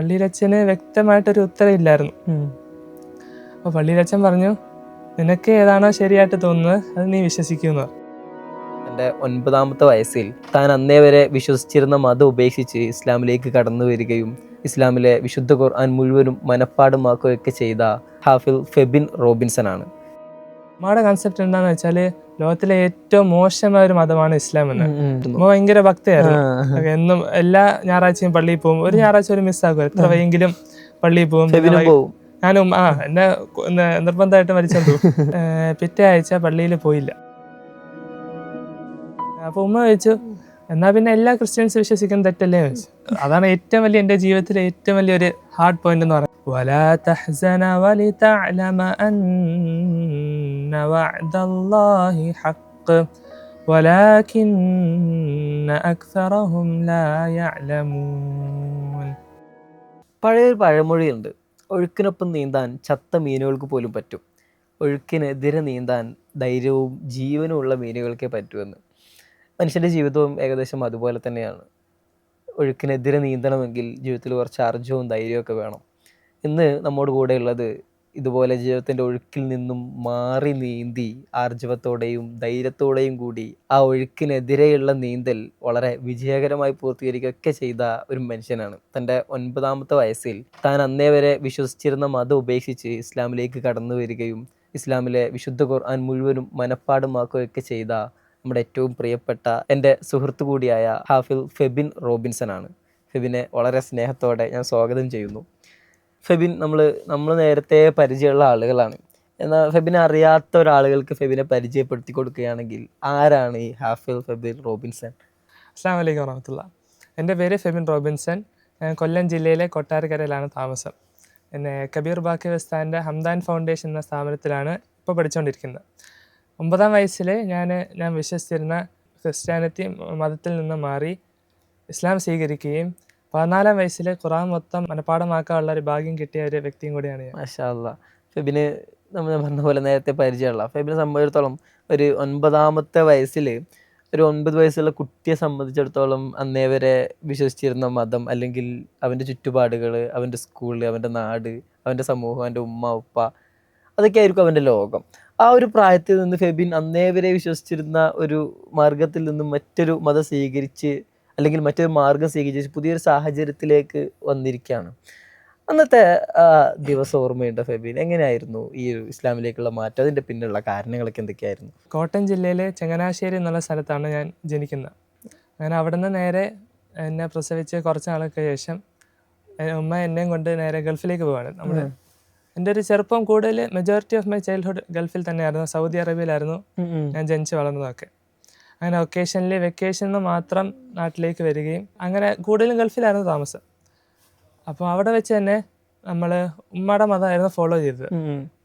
പള്ളിയിലച്ഛന് വ്യക്തമായിട്ടൊരു ഉത്തരവില്ലായിരുന്നു. അപ്പോൾ പള്ളിയിലച്ഛൻ പറഞ്ഞു, നിനക്ക് ഏതാണോ ശരിയായിട്ട് തോന്നുന്നത് അത് നീ വിശ്വസിക്കുന്നു. തൻ്റെ 9ാമത്തെ വയസ്സിൽ താൻ അന്നേ വരെ വിശ്വസിച്ചിരുന്ന മതം ഉപേക്ഷിച്ച് ഇസ്ലാമിലേക്ക് കടന്നു വരികയും ഇസ്ലാമിലെ വിശുദ്ധ ഖുർആൻ മുഴുവനും മനഃപ്പാഠമാക്കുകയൊക്കെ ചെയ്ത ഹാഫിൽ ഫെബിൻ റോബിൻസൺ ആണ്. നമ്മുടെ കൺസെപ്റ്റ് എന്താണെന്ന് വെച്ചാൽ ലോകത്തിലെ ഏറ്റവും മോശമായ ഒരു മതമാണ് ഇസ്ലാം എന്ന്. ഭയങ്കര ഭക്തയായിരുന്നു. എന്നും എല്ലാ ഞായറാഴ്ചയും പള്ളിയിൽ പോകും. ഒരു ഞായറാഴ്ച ഒരു മിസ്സാകും. എത്ര വൈകിലും പള്ളിയിൽ പോകും. ഞാനും എന്നെ നിർബന്ധമായിട്ട് മരിച്ചോണ്ടു. പിറ്റേ ആഴ്ച പള്ളിയിൽ പോയില്ല. അപ്പൊ ഉമ്മ ചോദിച്ചു, എന്നാ പിന്നെ എല്ലാ ക്രിസ്ത്യൻസ് വിശ്വസിക്കുന്ന തെറ്റല്ലേ ചോദിച്ചു. അതാണ് ഏറ്റവും വലിയ എൻ്റെ ജീവിതത്തിലെ ഏറ്റവും വലിയൊരു ഹാർഡ് പോയിന്റ് എന്ന് പറയുന്നത്. ولا تحزن ولتعلم أن وعد الله حق ولكن أكثرهم لا يعلمون. പഴയൊരു പഴമൊഴിയുണ്ട്, ഒഴുക്കിനൊപ്പം നീന്താൻ ചത്ത മീനുകൾക്ക് പോലും പറ്റും, ഒഴുക്കിനെതിരെ നീന്താൻ ധൈര്യവും ജീവനും ഉള്ള മീനുകൾക്കേ പറ്റുമെന്ന്. മനുഷ്യൻ്റെ ജീവിതവും ഏകദേശം അതുപോലെ തന്നെയാണ്. ഒഴുക്കിനെതിരെ നീന്തണമെങ്കിൽ ജീവിതത്തിൽ കുറച്ച് ആർജവും ധൈര്യമൊക്കെ വേണം. ഇന്ന് നമ്മോട് കൂടെ ഉള്ളത് ഇതുപോലെ ജീവിതത്തിൻ്റെ ഒഴുക്കിൽ നിന്നും മാറി നീന്തി ആർജവത്തോടെയും ധൈര്യത്തോടെയും കൂടി ആ ഒഴുക്കിനെതിരെയുള്ള നീന്തൽ വളരെ വിജയകരമായി പൂർത്തീകരിക്കുകയൊക്കെ ചെയ്ത ഒരു മനുഷ്യനാണ്. തൻ്റെ 9ാമത്തെ വയസ്സിൽ താൻ അന്നേ വരെ വിശ്വസിച്ചിരുന്ന മതം ഉപേക്ഷിച്ച് ഇസ്ലാമിലേക്ക് കടന്നു വരികയും ഇസ്ലാമിലെ വിശുദ്ധ ഖുർആൻ മുഴുവനും മനഃപ്പാഠമാക്കുകയൊക്കെ ചെയ്ത നമ്മുടെ ഏറ്റവും പ്രിയപ്പെട്ട എൻ്റെ സുഹൃത്തു കൂടിയായ ഹാഫിൽ ഫെബിൻ റോബിൻസൺ ആണ്. ഫെബിനെ വളരെ സ്നേഹത്തോടെ ഞാൻ സ്വാഗതം ചെയ്യുന്നു. ഫെബിൻ, നമ്മൾ നേരത്തെ പരിചയമുള്ള ആളുകളാണ്. എന്നാൽ ഫെബിനെ അറിയാത്ത ഒരാളുകൾക്ക് ഫെബിനെ പരിചയപ്പെടുത്തി കൊടുക്കുകയാണെങ്കിൽ ആരാണ് ഈ ഹാഫിൽ ഫെബിൻ റോബിൻസൺ? അസ്സലാമു അലൈക്കും വറഹ്മത്തുള്ളാഹി. എൻ്റെ പേര് ഫെബിൻ റോബിൻസൺ. ഞാൻ കൊല്ലം ജില്ലയിലെ കൊട്ടാരക്കരയിലാണ് താമസം. എന്നെ കബീർ ബാക്കി ഉസ്താദിൻ്റെ ഹംദാൻ ഫൗണ്ടേഷൻ എന്ന സ്ഥാപനത്തിലാണ് ഇപ്പോൾ പഠിച്ചുകൊണ്ടിരിക്കുന്നത്. 9ാം വയസ്സിൽ ഞാൻ വിശ്വസിച്ചിരുന്ന ക്രിസ്ത്യാനിറ്റി മതത്തിൽ നിന്ന് മാറി ഇസ്ലാം സ്വീകരിക്കുകയും 14ാം വയസ്സിൽ ഖുർആൻ മൊത്തം മനഃപ്പാഠമാക്കാനുള്ള ഒരു ഭാഗ്യം കിട്ടിയ ഒരു വ്യക്തിയും കൂടിയാണ് ഞാൻ. മാഷാ അല്ലാഹ്. ഫെബിന് നമ്മൾ പറഞ്ഞ പോലെ നേരത്തെ പരിചയമുള്ള ഫെബിനെ സംബന്ധിച്ചിടത്തോളം ഒരു 9ാമത്തെ വയസ്സിൽ ഒരു 9 വയസ്സുള്ള കുട്ടിയെ സംബന്ധിച്ചിടത്തോളം അന്നേ വരെ വിശ്വസിച്ചിരുന്ന മതം, അല്ലെങ്കിൽ അവൻ്റെ ചുറ്റുപാടുകൾ, അവൻ്റെ സ്കൂള്, അവൻ്റെ നാട്, അവൻ്റെ സമൂഹം, അവൻ്റെ ഉമ്മ ഉപ്പ, അതൊക്കെ ആയിരിക്കും അവൻ്റെ ലോകം. ആ ഒരു പ്രായത്തിൽ നിന്ന് ഫെബിൻ അന്നേ വരെ വിശ്വസിച്ചിരുന്ന ഒരു മാർഗത്തിൽ നിന്നും മറ്റൊരു മതം സ്വീകരിച്ച്, അല്ലെങ്കിൽ മറ്റൊരു മാർഗം സ്വീകരിച്ച് പുതിയൊരു സാഹചര്യത്തിലേക്ക് വന്നിരിക്കുകയാണ്. അന്നത്തെ ദിവസം ഓർമ്മയുണ്ടോ ഫെബിൻ? എങ്ങനെയായിരുന്നു ഈ ഒരു ഇസ്ലാമിലേക്കുള്ള മാറ്റം? അതിൻ്റെ പിന്നിലുള്ള കാരണങ്ങളൊക്കെ എന്തൊക്കെയായിരുന്നു? കോട്ടയം ജില്ലയിലെ ചങ്ങനാശ്ശേരി എന്നുള്ള സ്ഥലത്താണ് ഞാൻ ജനിക്കുന്നത്. അങ്ങനെ അവിടെ നിന്ന് നേരെ എന്നെ പ്രസവിച്ച് കുറച്ച് നാൾക്ക് ശേഷം ഉമ്മ എന്നെയും കൊണ്ട് നേരെ ഗൾഫിലേക്ക് പോവാണ്. എൻ്റെ ഒരു ചെറുപ്പം കൂടുതൽ മെജോറിറ്റി ഓഫ് മൈ ചൈൽഡ്ഹുഡ് ഗൾഫിൽ തന്നെയായിരുന്നു. സൗദി അറേബ്യയിലായിരുന്നു ഞാൻ ജനിച്ച് വളർന്നതൊക്കെ. അങ്ങനെ വെക്കേഷനിൽ മാത്രം നാട്ടിലേക്ക് വരികയും അങ്ങനെ കൂടുതലും ഗൾഫിലായിരുന്നു താമസം. അപ്പോൾ അവിടെ വെച്ച് തന്നെ നമ്മൾ ഉമ്മയുടെ മതമായിരുന്നു ഫോളോ ചെയ്തത്.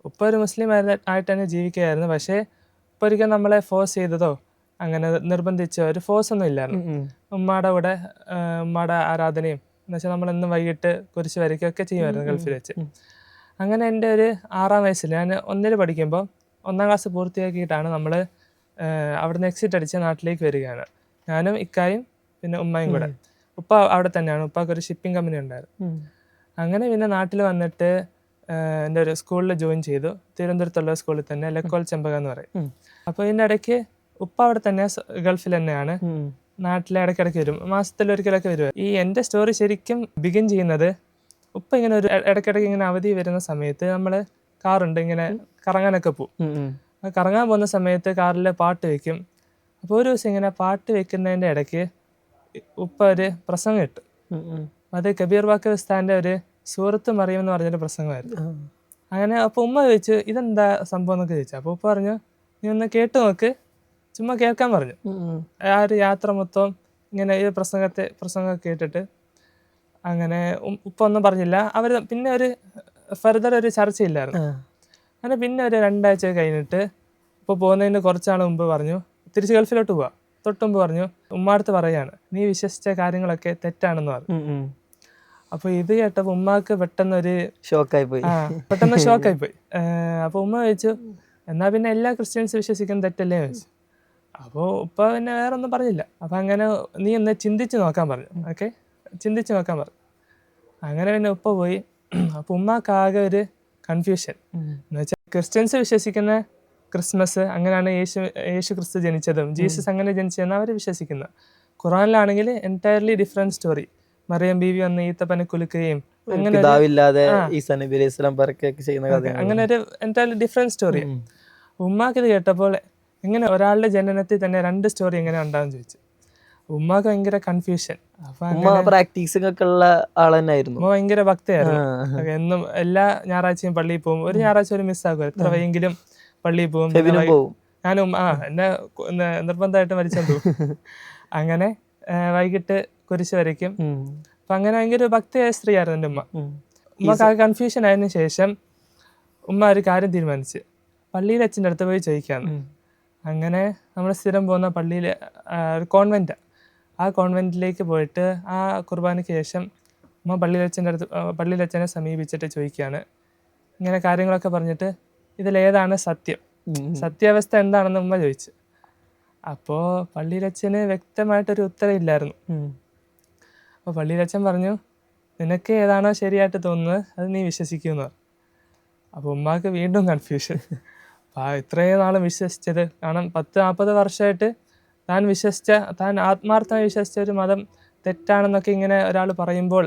ഉപ്പ ഒരു മുസ്ലിം ആയിട്ട് തന്നെ ജീവിക്കുകയായിരുന്നു. പക്ഷേ ഉപ്പ ഒരിക്കലും നമ്മളെ ഫോഴ്സ് ചെയ്തതോ അങ്ങനെ നിർബന്ധിച്ചോ ഒരു ഫോഴ്സ് ഒന്നും ഇല്ലായിരുന്നു. ഉമ്മയുടെ കൂടെ ഉമ്മയുടെ ആരാധനയും എന്ന് വെച്ചാൽ നമ്മളെന്നും വൈകിട്ട് കുരിശ് വരയ്ക്കുകയൊക്കെ ചെയ്യുമായിരുന്നു ഗൾഫിൽ വെച്ച്. അങ്ങനെ എൻ്റെ ഒരു 6ാം വയസ്സിൽ ഞാൻ 1ൽ പഠിക്കുമ്പോൾ 1ാം ക്ലാസ് പൂർത്തിയാക്കിയിട്ടാണ് നമ്മൾ അവിടുന്ന് എക്സിറ്റ് അടിച്ച് നാട്ടിലേക്ക് വരികയാണ്. ഞാനും ഇക്കായും പിന്നെ ഉമ്മയും കൂടെ. ഉപ്പ അവിടെ തന്നെയാണ്. ഉപ്പാക്ക് ഒരു ഷിപ്പിംഗ് കമ്പനി ഉണ്ടായിരുന്നു. അങ്ങനെ പിന്നെ നാട്ടിൽ വന്നിട്ട് എൻ്റെ ഒരു സ്കൂളിൽ ജോയിൻ ചെയ്തു. തിരുവനന്തപുരത്തുള്ള സ്കൂളിൽ തന്നെ, ലക്കോൽ ചെമ്പക എന്ന് പറയും. അപ്പോൾ ഇതിൻ്റെ ഇടയ്ക്ക് ഉപ്പ അവിടെ തന്നെ ഗൾഫിൽ തന്നെയാണ്. നാട്ടിലെ ഇടയ്ക്കിടയ്ക്ക് വരും, മാസത്തിലൊരിക്കലൊക്കെ വരും. ഈ എൻ്റെ സ്റ്റോറി ശരിക്കും ബിഗിൻ ചെയ്യുന്നത് ഉപ്പ ഇങ്ങനെ ഒരു ഇടയ്ക്കിടയ്ക്ക് ഇങ്ങനെ അവധി വരുന്ന സമയത്ത് നമ്മൾ കാറുണ്ട്, ഇങ്ങനെ കറങ്ങാനൊക്കെ പോകും. കറങ്ങാൻ പോകുന്ന സമയത്ത് കാറിൽ പാട്ട് വെക്കും. അപ്പോൾ ഒരു ദിവസം ഇങ്ങനെ പാട്ട് വെക്കുന്നതിൻ്റെ ഇടയ്ക്ക് ഉപ്പ ഒരു പ്രസംഗം ഇട്ടു. അത് കബീർ ബാക്കി ഉസ്താദിൻ്റെ ഒരു സൂറത്ത് മറിയം എന്ന് പറഞ്ഞൊരു പ്രസംഗമായിരുന്നു. അങ്ങനെ അപ്പോൾ ഉമ്മ ചോദിച്ചു, ഇതെന്താ സംഭവം എന്നൊക്കെ ചോദിച്ചു. അപ്പോൾ ഉപ്പ പറഞ്ഞു, നീ ഒന്ന് കേട്ട് നോക്ക്, ചുമ്മാ കേൾക്കാൻ പറഞ്ഞു. ആ ഒരു യാത്ര മൊത്തം ഇങ്ങനെ ഈ പ്രസംഗമൊക്കെ കേട്ടിട്ട് അങ്ങനെ ഉപ്പ ഒന്നും പറഞ്ഞില്ല. അവർ പിന്നെ ഒരു ഫർദർ ഒരു ചർച്ചയില്ലായിരുന്നു. അങ്ങനെ പിന്നെ ഒരു 2 ആഴ്ച കഴിഞ്ഞിട്ട് ഇപ്പോൾ പോകുന്നതിന് കുറച്ചാൾ മുമ്പ് പറഞ്ഞു, തിരിച്ച് ഗൾഫിലോട്ട് പോവാം. തൊട്ടുമുമ്പ് പറഞ്ഞു, ഉമ്മാടുത്ത് പറയാണ്, നീ വിശ്വസിച്ച കാര്യങ്ങളൊക്കെ തെറ്റാണെന്ന് പറഞ്ഞു. അപ്പോൾ ഇത് കേട്ടപ്പോൾ ഉമ്മാക്ക് പെട്ടെന്ന് ഷോക്കായി പോയി. അപ്പോൾ ഉമ്മ ചോദിച്ചു, എന്നാൽ പിന്നെ എല്ലാ ക്രിസ്ത്യൻസ് വിശ്വസിക്കുന്ന തെറ്റല്ലേ ചോദിച്ചു. അപ്പോൾ ഉപ്പ പിന്നെ വേറെ ഒന്നും പറഞ്ഞില്ല. അപ്പോൾ അങ്ങനെ നീ ഒന്ന് ചിന്തിച്ച് നോക്കാൻ പറഞ്ഞു. ചിന്തിച്ച് നോക്കാൻ പറഞ്ഞു. അങ്ങനെ പിന്നെ ഉപ്പ പോയി. അപ്പോൾ ഉമ്മാക്കാകെ ഒരു കൺഫ്യൂഷൻ എന്ന് വെച്ചാൽ ക്രിസ്ത്യൻസ് വിശ്വസിക്കുന്ന ക്രിസ്മസ് അങ്ങനെയാണ് യേശു ക്രിസ്തു ജനിച്ചതും ജീസസ് അങ്ങനെ ജനിച്ചതെന്ന് അവർ വിശ്വസിക്കുന്നത്. ഖുറാനിലാണെങ്കിൽ എൻറ്റയർലി ഡിഫറെൻറ്റ് സ്റ്റോറി. മറിയം ബീവി വന്ന് ഈത്തപ്പനെ കുലുക്കുകയും അങ്ങനെ അങ്ങനെ ഒരു എൻറ്റയർലി ഡിഫറെൻറ്റ് സ്റ്റോറി. ഉമ്മാക്ക് ഇത് കേട്ടപ്പോൾ എങ്ങനെ ഒരാളുടെ ജനനത്തിൽ തന്നെ 2 സ്റ്റോറി എങ്ങനെ ഉണ്ടാവും ചോദിച്ചു. ഉമ്മാക്ക് ഭയങ്കര കൺഫ്യൂഷൻ. പ്രാക്ടീസിംഗ് ഒക്കെ ഉള്ള ആൾ തന്നെയായിരുന്നു. ഉമ്മ ഭയങ്കര ഭക്തയായിരുന്നു. എന്നും എല്ലാ ഞായറാഴ്ചയും പള്ളിയിൽ പോകും. ഒരു ഞായറാഴ്ച ഒരു മിസ്സാകും. എത്ര വൈകിലും പള്ളിയിൽ പോകും. ഞാനും എന്നെ നിർബന്ധമായിട്ട് മരിച്ചോണ്ടു. അങ്ങനെ വൈകിട്ട് കുരിശ് വരയ്ക്കും. അപ്പൊ അങ്ങനെ ഭയങ്കര ഭക്തിയായ സ്ത്രീയായിരുന്നു എൻ്റെ ഉമ്മ. ഉമ്മക്ക് ആ കൺഫ്യൂഷൻ ആയതിനു ശേഷം ഉമ്മ ഒരു കാര്യം തീരുമാനിച്ച് പള്ളിയിൽ അച്ഛൻ്റെ അടുത്ത് പോയി ചോദിക്കാന്ന്. അങ്ങനെ നമ്മൾ സ്ഥിരം പോകുന്ന പള്ളിയിൽ ഒരു കോൺവെൻറ്റാണ്. ആ കോൺവെൻറ്റിലേക്ക് പോയിട്ട് ആ കുർബാനയ്ക്ക് ശേഷം ഉമ്മ പള്ളിയിൽ അച്ഛനെ സമീപിച്ചിട്ട് ചോദിക്കുകയാണ്. ഇങ്ങനെ കാര്യങ്ങളൊക്കെ പറഞ്ഞിട്ട് ഇതിലേതാണ് സത്യം, സത്യാവസ്ഥ എന്താണെന്ന് ഉമ്മ ചോദിച്ചു. അപ്പോൾ പള്ളിയിലച്ഛന് വ്യക്തമായിട്ടൊരു ഉത്തരവില്ലായിരുന്നു. അപ്പോൾ പള്ളിയിലച്ഛൻ പറഞ്ഞു, നിനക്ക് ഏതാണോ ശരിയായിട്ട് തോന്നുന്നത് അത് നീ വിശ്വസിക്കുമെന്ന് പറഞ്ഞു. അപ്പോൾ ഉമ്മാക്ക് വീണ്ടും കൺഫ്യൂഷൻ. ഇത്രയും നാളും വിശ്വസിച്ചത്, കാരണം 10-40 വർഷമായിട്ട് താൻ ആത്മാർത്ഥമായി വിശ്വസിച്ച ഒരു മതം തെറ്റാണെന്നൊക്കെ ഇങ്ങനെ ഒരാൾ പറയുമ്പോൾ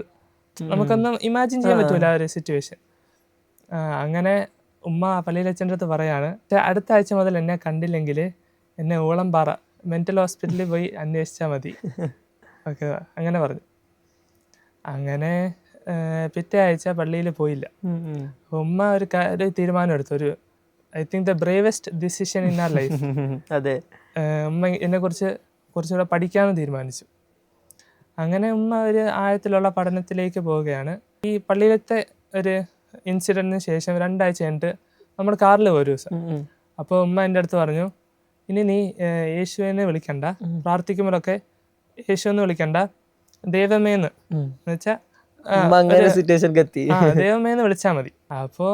നമുക്കൊന്നും ഇമാജിൻ ചെയ്യാൻ പറ്റൂല ആ ഒരു സിറ്റുവേഷൻ. അങ്ങനെ ഉമ്മ പള്ളിയിലച്ഛൻ്റെ അടുത്ത് പറയാണ്, അടുത്ത ആഴ്ച മുതൽ എന്നെ കണ്ടില്ലെങ്കിൽ എന്നെ ഊളംപാറ മെൻ്റൽ ഹോസ്പിറ്റലിൽ പോയി അന്വേഷിച്ചാൽ മതി. ഓക്കെ, അങ്ങനെ പറഞ്ഞു. അങ്ങനെ പിറ്റേ ആഴ്ച പള്ളിയിൽ പോയില്ല. ഉമ്മ ഒരു തീരുമാനം എടുത്തു, ഒരു I think the bravest decision in our life. അതെ, ഉമ്മ എന്നെക്കുറിച്ച് കുറച്ചുകൂടെ പഠിക്കാമെന്ന് തീരുമാനിച്ചു. അങ്ങനെ ഉമ്മ ഒരു ആഴത്തിലുള്ള പഠനത്തിലേക്ക് പോവുകയാണ്. ഈ പള്ളിയിലത്തെ ഒരു ഇൻസിഡൻറ്റിന് ശേഷം 2 ആഴ്ച കഴിഞ്ഞിട്ട് നമ്മൾ കാറിൽ പോയി ഒരു ദിവസം. അപ്പോൾ ഉമ്മ എൻ്റെ അടുത്ത് പറഞ്ഞു, ഇനി നീ യേശുവിനെ വിളിക്കണ്ട, പ്രാർത്ഥിക്കുമ്പോഴൊക്കെ യേശു എന്ന് വിളിക്കണ്ട, ദൈവമേന്ന് വെച്ചാൽ ദൈവമേന്ന് വിളിച്ചാൽ മതി. അപ്പോൾ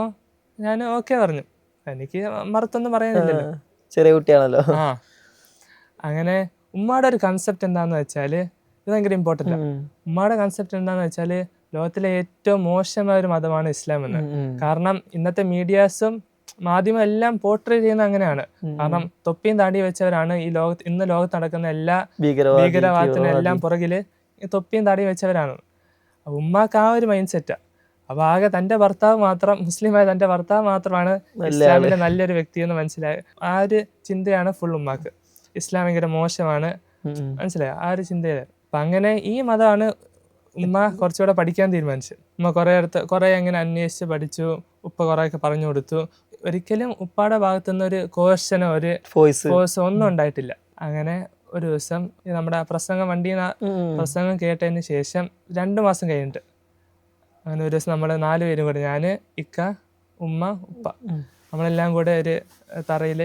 ഞാൻ ഓക്കെ പറഞ്ഞു. എനിക്ക് മറുത്തൊന്നും പറയാനില്ലല്ലോ, ചെറിയ കുട്ടിയാണല്ലോ. അങ്ങനെ ഉമ്മയുടെ ഒരു കൺസെപ്റ്റ് എന്താണെന്ന് വെച്ചാൽ, ഇത് ഭയങ്കര ഇമ്പോർട്ടൻ്റ് ആണ്. ഉമ്മയുടെ കൺസെപ്റ്റ് എന്താണെന്ന് വെച്ചാൽ, ലോകത്തിലെ ഏറ്റവും മോശമായ ഒരു മതമാണ് ഇസ്ലാം എന്ന്. കാരണം ഇന്നത്തെ മീഡിയാസും മാധ്യമം എല്ലാം പോർട്രേ ചെയ്യുന്ന അങ്ങനെയാണ്. കാരണം തൊപ്പിയും താടി വെച്ചവരാണ് ഇന്ന് ലോകത്ത് നടക്കുന്ന എല്ലാ ഭീകരവാദത്തിനും എല്ലാം പുറകില് ഈ തൊപ്പിയും താടിയും വെച്ചവരാണ്. ഉമ്മാക്ക് ആ ഒരു മൈൻഡ് സെറ്റാ. അപ്പൊ ആകെ തന്റെ ഭർത്താവ് മാത്രം, മുസ്ലിമായ തന്റെ ഭർത്താവ് മാത്രമാണ് ഇസ്ലാമിലെ നല്ലൊരു വ്യക്തി എന്ന് മനസ്സിലായ ആ ഒരു ചിന്തയാണ് ഫുൾ ഉമ്മാക്ക്. ഇസ്ലാം ഭയങ്കര മോശമാണ്, മനസ്സിലായോ, ആ ഒരു ചിന്തയാണ്. അപ്പൊ അങ്ങനെ ഈ മതമാണ് ഉമ്മ കുറച്ചുകൂടെ പഠിക്കാൻ തീരുമാനിച്ചു. ഉമ്മ കുറെ അങ്ങനെ അന്വേഷിച്ച് പഠിച്ചു. ഉപ്പ കുറെയൊക്കെ പറഞ്ഞു കൊടുത്തു. ഒരിക്കലും ഉപ്പാടെ ഭാഗത്തുനിന്ന് ഒരു കോഴ്സനോ ഒരു ഫോഴ്സോ ഒന്നും ഉണ്ടായിട്ടില്ല. അങ്ങനെ ഒരു ദിവസം നമ്മുടെ വണ്ടിയിൽ നിന്ന് പ്രസംഗം കേട്ടതിന് ശേഷം 2 മാസം കഴിഞ്ഞിട്ട് അങ്ങനെ ഒരു ദിവസം നമ്മൾ 4 പേരും കൂടെ, ഞാൻ, ഇക്ക, ഉമ്മ, ഉപ്പ, നമ്മളെല്ലാം കൂടെ ഒരു തറയിൽ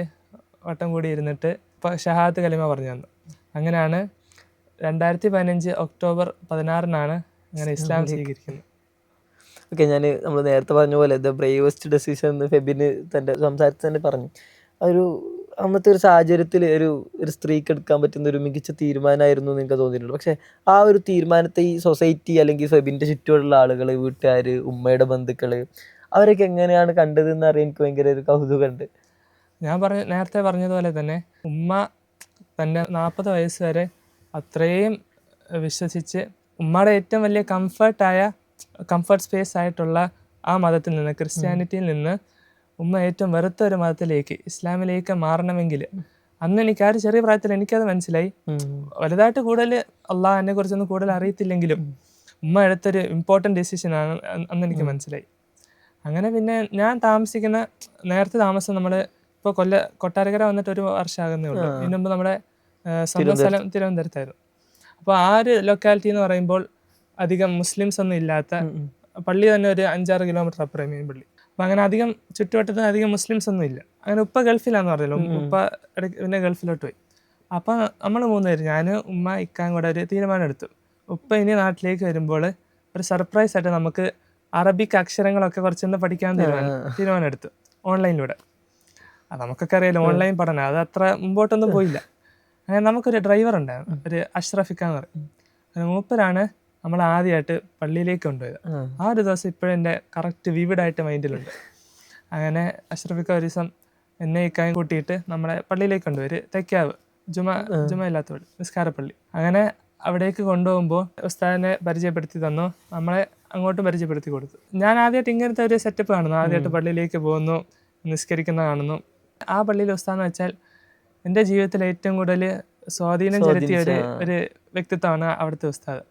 വട്ടം കൂടി ഇരുന്നിട്ട് ഷഹാദത്ത് കലിമ പറഞ്ഞു തന്നു. അങ്ങനെയാണ് 2015 ഒക്ടോബർ 16 അങ്ങനെ ഇസ്ലാം സ്വീകരിക്കുന്നത്. ഓക്കെ, നമ്മൾ നേരത്തെ പറഞ്ഞ പോലെ ദ ബ്രേവസ്റ്റ് ഡെസിഷൻ എന്ന് ഫെബിന് തൻ്റെ സംസാരത്തിൽ തന്നെ പറഞ്ഞു. അന്നത്തെ ഒരു സാഹചര്യത്തിൽ ഒരു സ്ത്രീക്ക് എടുക്കാൻ പറ്റുന്ന ഒരു മികച്ച തീരുമാനമായിരുന്നു എന്ന് എനിക്ക് തോന്നിയിട്ടുണ്ട്. പക്ഷേ ആ ഒരു തീരുമാനത്തെ ഈ സൊസൈറ്റി അല്ലെങ്കിൽ ഫെബിൻ്റെ ചുറ്റുമുള്ള ആളുകൾ, വീട്ടുകാർ, ഉമ്മയുടെ ബന്ധുക്കൾ, അവരൊക്കെ എങ്ങനെയാണ് കണ്ടതെന്ന് അറിയാൻ എനിക്ക് ഭയങ്കര ഒരു കൗതുകമുണ്ട്. ഞാൻ നേരത്തെ പറഞ്ഞതുപോലെ തന്നെ ഉമ്മ തൻ്റെ 40 വയസ്സ് വരെ അത്രയും വിശ്വസിച്ച് ഉമ്മയുടെ ഏറ്റവും വലിയ കംഫർട്ട് സ്പേസ് ആയിട്ടുള്ള ആ മതത്തിൽ നിന്ന്, ക്രിസ്ത്യാനിറ്റിയിൽ നിന്ന് ഉമ്മ ഏറ്റവും വെറുത്ത ഒരു മതത്തിലേക്ക്, ഇസ്ലാമിലേക്ക് മാറണമെങ്കിൽ അന്ന് എനിക്ക് ആ ഒരു ചെറിയ പ്രായത്തിൽ എനിക്കത് മനസ്സിലായി. വലുതായിട്ട് കൂടുതൽ അള്ളാഹിനെ കുറിച്ചൊന്നും കൂടുതൽ അറിയത്തില്ലെങ്കിലും ഉമ്മ എടുത്തൊരു ഇമ്പോർട്ടൻറ്റ് ഡിസിഷനാണ് അന്ന് എനിക്ക് മനസ്സിലായി. അങ്ങനെ പിന്നെ ഞാൻ നേരത്തെ താമസം നമ്മൾ ഇപ്പോൾ കൊട്ടാരക്കര വന്നിട്ട് 1 വർഷമാകുന്നേ ഉള്ളൂ. ഇതിനു മുമ്പ് നമ്മുടെ സ്വന്തം സ്ഥലം തിരുവനന്തപുരത്തായിരുന്നു. അപ്പോൾ ആ ഒരു ലൊക്കാലിറ്റി എന്ന് പറയുമ്പോൾ അധികം മുസ്ലിംസ് ഒന്നും ഇല്ലാത്ത പള്ളി തന്നെ ഒരു 5-6 കിലോമീറ്റർ അപ്പുറം മെയിൻ പള്ളി. അപ്പം അങ്ങനെ അധികം ചുറ്റുവട്ടത്ത് അധികം മുസ്ലിംസ് ഒന്നും ഇല്ല. അങ്ങനെ ഉപ്പ ഗൾഫിലാന്ന് പറഞ്ഞല്ലോ, ഉപ്പ പിന്നെ ഗൾഫിലോട്ട് പോയി. അപ്പം നമ്മൾ 3 പേര്, ഞാൻ, ഉമ്മ, ഇക്കാൻ കൂടെ ഒരു തീരുമാനം എടുത്തു. ഉപ്പ ഇനി നാട്ടിലേക്ക് വരുമ്പോൾ ഒരു സർപ്രൈസ് ആയിട്ട് നമുക്ക് അറബിക് അക്ഷരങ്ങളൊക്കെ കുറച്ചൊന്ന് പഠിക്കാൻ തീരുമാനം എടുത്തു, ഓൺലൈനിലൂടെ. നമുക്കൊക്കെ അറിയാലോ ഓൺലൈൻ പഠനം അത് അത്ര മുമ്പോട്ടൊന്നും പോയില്ല. അങ്ങനെ നമുക്കൊരു ഡ്രൈവർ ഉണ്ടായിരുന്നു, ഒരു അഷ്റഫിക്ക എന്ന് പറയും. മൂപ്പരാണ് നമ്മൾ ആദ്യമായിട്ട് പള്ളിയിലേക്ക് കൊണ്ടുപോയത്. ആ ഒരു ദിവസം ഇപ്പോഴും എൻ്റെ കറക്റ്റ് വിവിഡായിട്ട് മൈൻഡിലുണ്ട്. അങ്ങനെ അഷ്റഫിക്ക ഒരു ദിവസം എന്നെ ഇക്കായും കൂട്ടിയിട്ട് നമ്മളെ പള്ളിയിലേക്ക് കൊണ്ടുപോയി, തെക്കാവ് ജുമ ഇല്ലാത്ത പള്ളി, നിസ്കാരപ്പള്ളി. അങ്ങനെ അവിടേക്ക് കൊണ്ടുപോകുമ്പോൾ ഉസ്താദിനെ പരിചയപ്പെടുത്തി തന്നു, നമ്മളെ അങ്ങോട്ടും പരിചയപ്പെടുത്തി കൊടുത്തു. ഞാൻ ആദ്യമായിട്ട് ഇങ്ങനത്തെ ഒരു സെറ്റപ്പ് കാണുന്നു, ആദ്യമായിട്ട് പള്ളിയിലേക്ക് പോകുന്നു, നിസ്കരിക്കുന്ന കാണുന്നു. ആ പള്ളിയിലെ ഉസ്താദെന്ന് വെച്ചാൽ എൻ്റെ ജീവിതത്തിൽ ഏറ്റവും കൂടുതൽ സ്വാധീനം ചെലുത്തിയ ഒരു വ്യക്തിത്വമാണ് അവിടുത്തെ ഉസ്താദ്,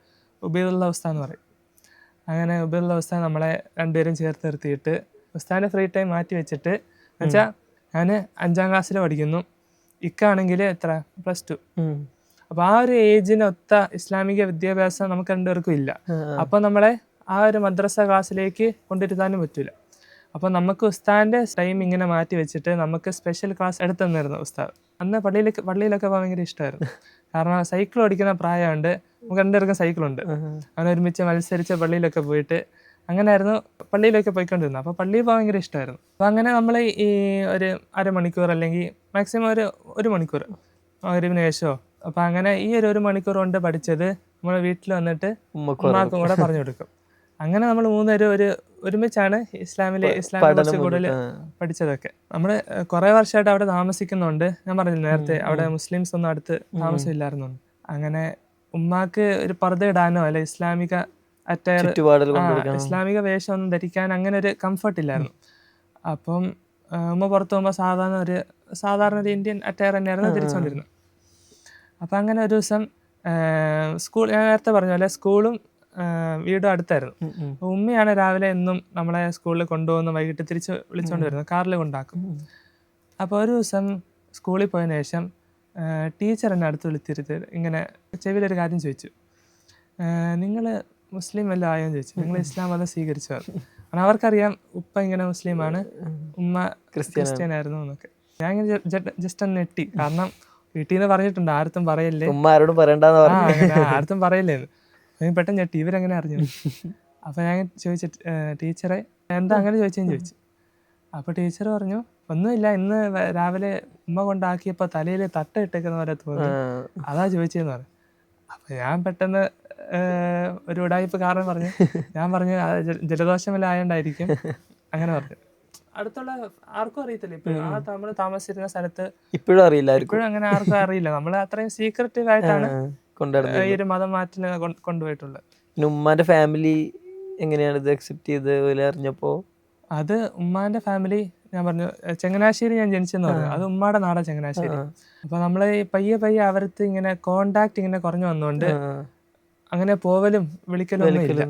ഉബൈദുള്ള ഉസ്താദ് എന്ന് പറയും. അങ്ങനെ ഉബൈദുള്ള ഉസ്താദ് നമ്മളെ രണ്ടുപേരും ചേർത്ത് നിർത്തിയിട്ട് ഉസ്താദിൻ്റെ ഫ്രീ ടൈം മാറ്റി വെച്ചിട്ട്, എന്നുവെച്ചാൽ ഞാൻ 5ാം ക്ലാസ്സിൽ പഠിക്കുന്നു, ഇക്കാണെങ്കിൽ എത്ര +2. അപ്പോൾ ആ ഒരു ഏജിനൊത്ത ഇസ്ലാമിക വിദ്യാഭ്യാസം നമുക്ക് രണ്ടുപേർക്കും ഇല്ല. അപ്പോൾ നമ്മളെ ആ ഒരു മദ്രസ ക്ലാസ്സിലേക്ക് കൊണ്ടിരുത്താനും പറ്റില്ല. അപ്പോൾ നമുക്ക് ഉസ്താദിൻ്റെ ടൈം ഇങ്ങനെ മാറ്റി വെച്ചിട്ട് നമുക്ക് സ്പെഷ്യൽ ക്ലാസ് എടുത്തു തന്നിരുന്നു ഉസ്താദ്. അന്ന് പള്ളിയിലൊക്കെ പോകാൻ ഭയങ്കര ഇഷ്ടമായിരുന്നു. കാരണം സൈക്കിൾ ഓടിക്കുന്ന പ്രായമുണ്ട്, നമുക്ക് രണ്ടുപേർക്കും സൈക്കിളുണ്ട്. അങ്ങനെ ഒരുമിച്ച് മത്സരിച്ച് പള്ളിയിലൊക്കെ പോയിട്ട് അങ്ങനെയായിരുന്നു പള്ളിയിലൊക്കെ പോയിക്കൊണ്ടിരുന്നത്. അപ്പോൾ പള്ളിയിൽ പോകാൻ ഭയങ്കര ഇഷ്ടമായിരുന്നു. അപ്പോൾ അങ്ങനെ നമ്മൾ ഈ ഒരു അരമണിക്കൂർ അല്ലെങ്കിൽ മാക്സിമം ഒരു മണിക്കൂർ മഗ്‌രിബിന് ശേഷമോ, അപ്പോൾ അങ്ങനെ ഈ ഒരു മണിക്കൂർ കൊണ്ട് പഠിച്ചത് നമ്മൾ വീട്ടിൽ വന്നിട്ട് ഉമ്മാക്കും കൂടെ പറഞ്ഞു കൊടുക്കും. അങ്ങനെ നമ്മൾ 3 പേരും ഒരുമിച്ചാണ് ഇസ്ലാമിലെ കുറച്ച് കൂടുതൽ പഠിച്ചതൊക്കെ. നമ്മൾ കുറേ വർഷമായിട്ട് അവിടെ താമസിക്കുന്നുണ്ട്. ഞാൻ പറഞ്ഞില്ല നേരത്തെ, അവിടെ മുസ്ലിംസ് ഒന്നും അടുത്ത് താമസമില്ലായിരുന്നുണ്ട്. അങ്ങനെ ഉമ്മാക്ക് ഒരു പർദ്ദ ഇടാനോ അല്ലെ ഇസ്ലാമിക അറ്റയർ, ഇസ്ലാമിക വേഷം ഒന്നും ധരിക്കാൻ അങ്ങനെ ഒരു കംഫർട്ട് ഇല്ലായിരുന്നു. അപ്പം ഉമ്മ പുറത്ത് പോകുമ്പോൾ സാധാരണ ഒരു ഇന്ത്യൻ അറ്റയർ തന്നെയായിരുന്നു ധരിച്ചുകൊണ്ടിരുന്നത്. അപ്പം അങ്ങനെ ഒരു ദിവസം ഞാൻ നേരത്തെ പറഞ്ഞ പോലെ സ്കൂളും വീടും അടുത്തായിരുന്നു. ഉമ്മയാണ് രാവിലെ എന്നും നമ്മളെ സ്കൂളിൽ കൊണ്ടുപോകുന്ന, വൈകിട്ട് തിരിച്ച് വിളിച്ചുകൊണ്ട് വരുന്നത്, കാറിൽ കൊണ്ടാക്കും. അപ്പോൾ ഒരു ദിവസം സ്കൂളിൽ പോയതിനു ശേഷം ടീച്ചർ എന്നെ അടുത്ത് വിളിച്ചിരുത്തി ഇങ്ങനെ ചെവിയിലൊരു കാര്യം ചോദിച്ചു, നിങ്ങൾ മുസ്ലിം വല്ലതും ആയോ എന്ന് ചോദിച്ചു. നിങ്ങൾ ഇസ്ലാം മതം സ്വീകരിച്ചു. കാരണം അവർക്കറിയാം ഉപ്പ ഇങ്ങനെ മുസ്ലിമാണ്, ഉമ്മ ക്രിസ്ത്യൻ ആയിരുന്നു എന്നൊക്കെ. ഞാൻ ഇങ്ങനെ ജസ്റ്റ് ഒന്ന് ഞെട്ടി. കാരണം വീട്ടിൽ നിന്ന് പറഞ്ഞിട്ടുണ്ട് ആർത്തും പറയല്ലേ, ആർത്തും പറയല്ലേന്ന്. ഞാൻ പെട്ടെന്ന് ഞെട്ടി, ഇവരെങ്ങനെ അറിഞ്ഞു? അപ്പോൾ ഞാൻ ചോദിച്ചിട്ട് ടീച്ചറെ എന്താ അങ്ങനെ ചോദിച്ചതെന്ന് ചോദിച്ചു. അപ്പോൾ ടീച്ചർ പറഞ്ഞു, ഒന്നുമില്ല, ഇന്ന് രാവിലെ ഉമ്മ കൊണ്ടാക്കിയപ്പോൾ തലയിൽ തട്ട ഇട്ടേക്കുന്ന പോലെ തോന്നി, അതാ ചോദിച്ചതെന്ന് പറഞ്ഞു. അപ്പോൾ ഞാൻ പെട്ടെന്ന് ഒരു ഉടായിപ്പ് കാരണം പറഞ്ഞു. ഞാൻ പറഞ്ഞു ജലദോഷമെല്ലാം ആയതുകൊണ്ടായിരിക്കും അങ്ങനെ പറഞ്ഞു. അടുത്തുള്ള ആർക്കും അറിയത്തില്ല. ഇപ്പോഴും നമ്മൾ താമസിച്ചിരുന്ന സ്ഥലത്ത് ഇപ്പോഴും അങ്ങനെ ആർക്കും അറിയില്ല. നമ്മൾ അത്രയും സീക്രട്ടീവ് ആയിട്ടാണ് ഈ ഒരു മതം മാറ്റിനെ കൊണ്ടുപോയിട്ടുള്ളത്. ഉമ്മാന്റെ ഫാമിലി എങ്ങനെയാണ് ഇത് അക്സെപ്റ്റ് ചെയ്ത് അറിഞ്ഞപ്പോ? അത് ഉമ്മാന്റെ ഫാമിലി, ഞാൻ പറഞ്ഞു ചങ്ങനാശ്ശേരി ഞാൻ ജനിച്ചെന്ന് പറഞ്ഞു, അത് ഉമ്മാടെ നാടാ ചങ്ങനാശ്ശേരി. അപ്പൊ നമ്മള് പയ്യെ അവർക്ക് ഇങ്ങനെ കോണ്ടാക്ട് ഇങ്ങനെ കുറഞ്ഞു വന്നോണ്ട് അങ്ങനെ പോവലും വിളിക്കലും ഒന്നും ഇല്ല.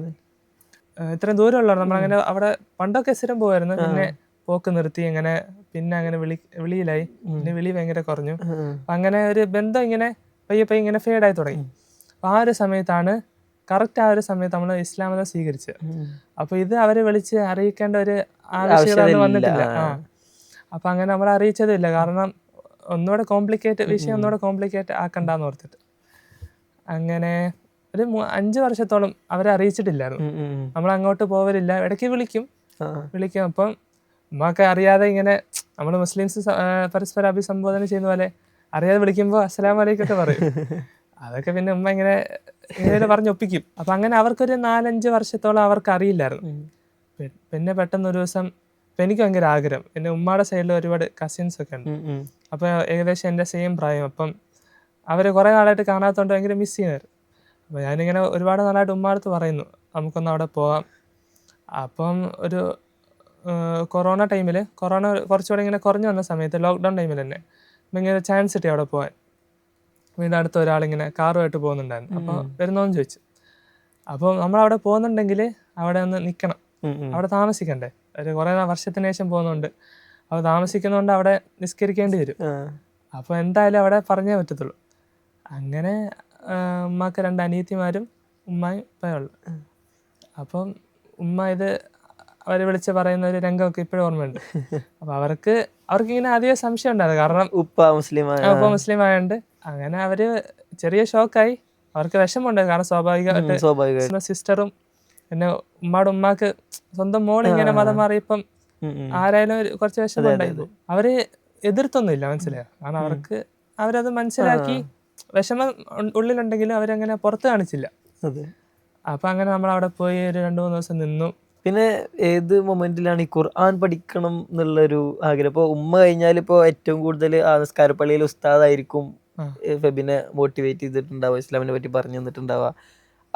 ഇത്രയും ദൂരമുള്ളവർ നമ്മളങ്ങനെ അവിടെ പണ്ടൊക്കെ സ്ഥിരം പോവായിരുന്നു. പിന്നെ പോക്ക് നിർത്തി, പിന്നെ അങ്ങനെ വിളിയിലായി. പിന്നെ വിളി ഭയങ്കര കുറഞ്ഞു. അങ്ങനെ ഒരു ബന്ധം ഇങ്ങനെ പയ്യെ ഇങ്ങനെ ഫേഡായി തുടങ്ങി. അപ്പോൾ ആ ഒരു സമയത്താണ് കറക്റ്റ് നമ്മൾ ഇസ്ലാം മതം സ്വീകരിച്ചത്. അപ്പോൾ ഇത് അവരെ വിളിച്ച് അറിയിക്കേണ്ട ഒരു ആവശ്യകത വന്നിട്ടില്ല. അപ്പൊ അങ്ങനെ നമ്മളെ അറിയിച്ചതില്ല. കാരണം വിഷയം ഒന്നുകൂടെ കോംപ്ലിക്കേറ്റ് ആക്കണ്ടെന്ന് ഓർത്തിട്ട്. അങ്ങനെ ഒരു 5 വർഷത്തോളം അവരെ അറിയിച്ചിട്ടില്ലായിരുന്നു. നമ്മൾ അങ്ങോട്ട് പോവലില്ല, ഇടയ്ക്ക് വിളിക്കും. അപ്പം ഉമ്മക്ക് അറിയാതെ ഇങ്ങനെ നമ്മൾ മുസ്ലിംസ് പരസ്പരം അഭിസംബോധന ചെയ്യുന്ന പോലെ അറിയാതെ വിളിക്കുമ്പോൾ അസ്സലാമു അലൈക്കും ഒക്കെ പറയും. അതൊക്കെ പിന്നെ ഉമ്മ ഇങ്ങനെ പറഞ്ഞൊപ്പിക്കും. അപ്പം അങ്ങനെ അവർക്കൊരു 4-5 വർഷത്തോളം അവർക്ക് അറിയില്ലായിരുന്നു. പിന്നെ പെട്ടെന്ന് ഒരു ദിവസം, ഇപ്പം എനിക്ക് ഭയങ്കര ആഗ്രഹം, എൻ്റെ ഉമ്മയുടെ സൈഡിൽ ഒരുപാട് കസിൻസ് ഒക്കെ ഉണ്ട്. അപ്പോൾ ഏകദേശം എൻ്റെ സെയിം പ്രായം. അപ്പം അവർ കുറേ നാളായിട്ട് കാണാത്തതുകൊണ്ട് ഭയങ്കര മിസ് ചെയ്യുമായിരുന്നു. അപ്പോൾ ഞാനിങ്ങനെ ഒരുപാട് നാളായിട്ട് ഉമ്മാടുത്ത് പറയുന്നു നമുക്കൊന്ന് അവിടെ പോവാം. അപ്പം ഒരു കൊറോണ കുറച്ചുകൂടെ ഇങ്ങനെ കുറഞ്ഞു വന്ന സമയത്ത്, ലോക്ക്ഡൗൺ ടൈമിൽ തന്നെ ഇങ്ങനെ ചാൻസ് കിട്ടി അവിടെ പോകാൻ. വീടിൻ്റെ അടുത്ത് ഒരാളിങ്ങനെ കാറുമായിട്ട് പോകുന്നുണ്ടായിരുന്നു. അപ്പോൾ വരുന്നോന്ന് ചോദിച്ചു. അപ്പോൾ നമ്മളവിടെ പോകുന്നുണ്ടെങ്കിൽ അവിടെ ഒന്ന് നിൽക്കണം, അവിടെ താമസിക്കണ്ടേ, ഒരു കുറേ വർഷത്തിന് ശേഷം പോകുന്നുണ്ട്. അപ്പോൾ താമസിക്കുന്നതുകൊണ്ട് അവിടെ നിസ്കരിക്കേണ്ടി വരും. അപ്പോൾ എന്തായാലും അവിടെ പറഞ്ഞേ പറ്റത്തുള്ളൂ. അങ്ങനെ ഉമ്മക്ക് 2 അനിയത്തിമാരും ഉമ്മയും ഉപ്പയുള്ളു. അപ്പം ഉമ്മ അവരെ വിളിച്ച് പറയുന്ന ഒരു രംഗമൊക്കെ ഇപ്പോഴും ഓർമ്മയുണ്ട്. അപ്പോൾ അവർക്ക് ഇങ്ങനെ അധികം സംശയം ഉണ്ടായിരുന്നു. കാരണം ഉപ്പ മുസ്ലിം ആയതുകൊണ്ട് അങ്ങനെ അവര് ചെറിയ ഷോക്കായി. അവർക്ക് വിഷമമുണ്ട്. കാരണം സ്വാഭാവികമായിട്ട് സിസ്റ്ററും പിന്നെ ഉമ്മാക്ക് സ്വന്തം മോൾ ഇങ്ങനെ മതം മാറിയപ്പം ആരായാലും കുറച്ച് വിഷമം ഉണ്ടായിരുന്നു. അവര് എതിർത്തൊന്നുമില്ല, മനസ്സിലായോ? കാരണം അവരത് മനസ്സിലാക്കി. വിഷമം ഉള്ളിലുണ്ടെങ്കിലും അവരങ്ങനെ പുറത്ത് കാണിച്ചില്ല. അപ്പോൾ അങ്ങനെ നമ്മൾ അവിടെ പോയി ഒരു 2-3 ദിവസം നിന്നു. പിന്നെ ഏത് മൊമെന്റിലാണ് ഈ ഖുർആൻ പഠിക്കണം എന്നുള്ളൊരു ആഗ്രഹം? ഇപ്പോൾ ഉമ്മ കഴിഞ്ഞാൽ ഇപ്പോൾ ഏറ്റവും കൂടുതൽ ആ നിസ്കാരപ്പള്ളിയിൽ ഉസ്താദായിരിക്കും ആ ഫെബിനെ മോട്ടിവേറ്റ് ചെയ്തിട്ടുണ്ടാവുക, ഇസ്ലാമിനെ പറ്റി പറഞ്ഞു തന്നിട്ടുണ്ടാവുക.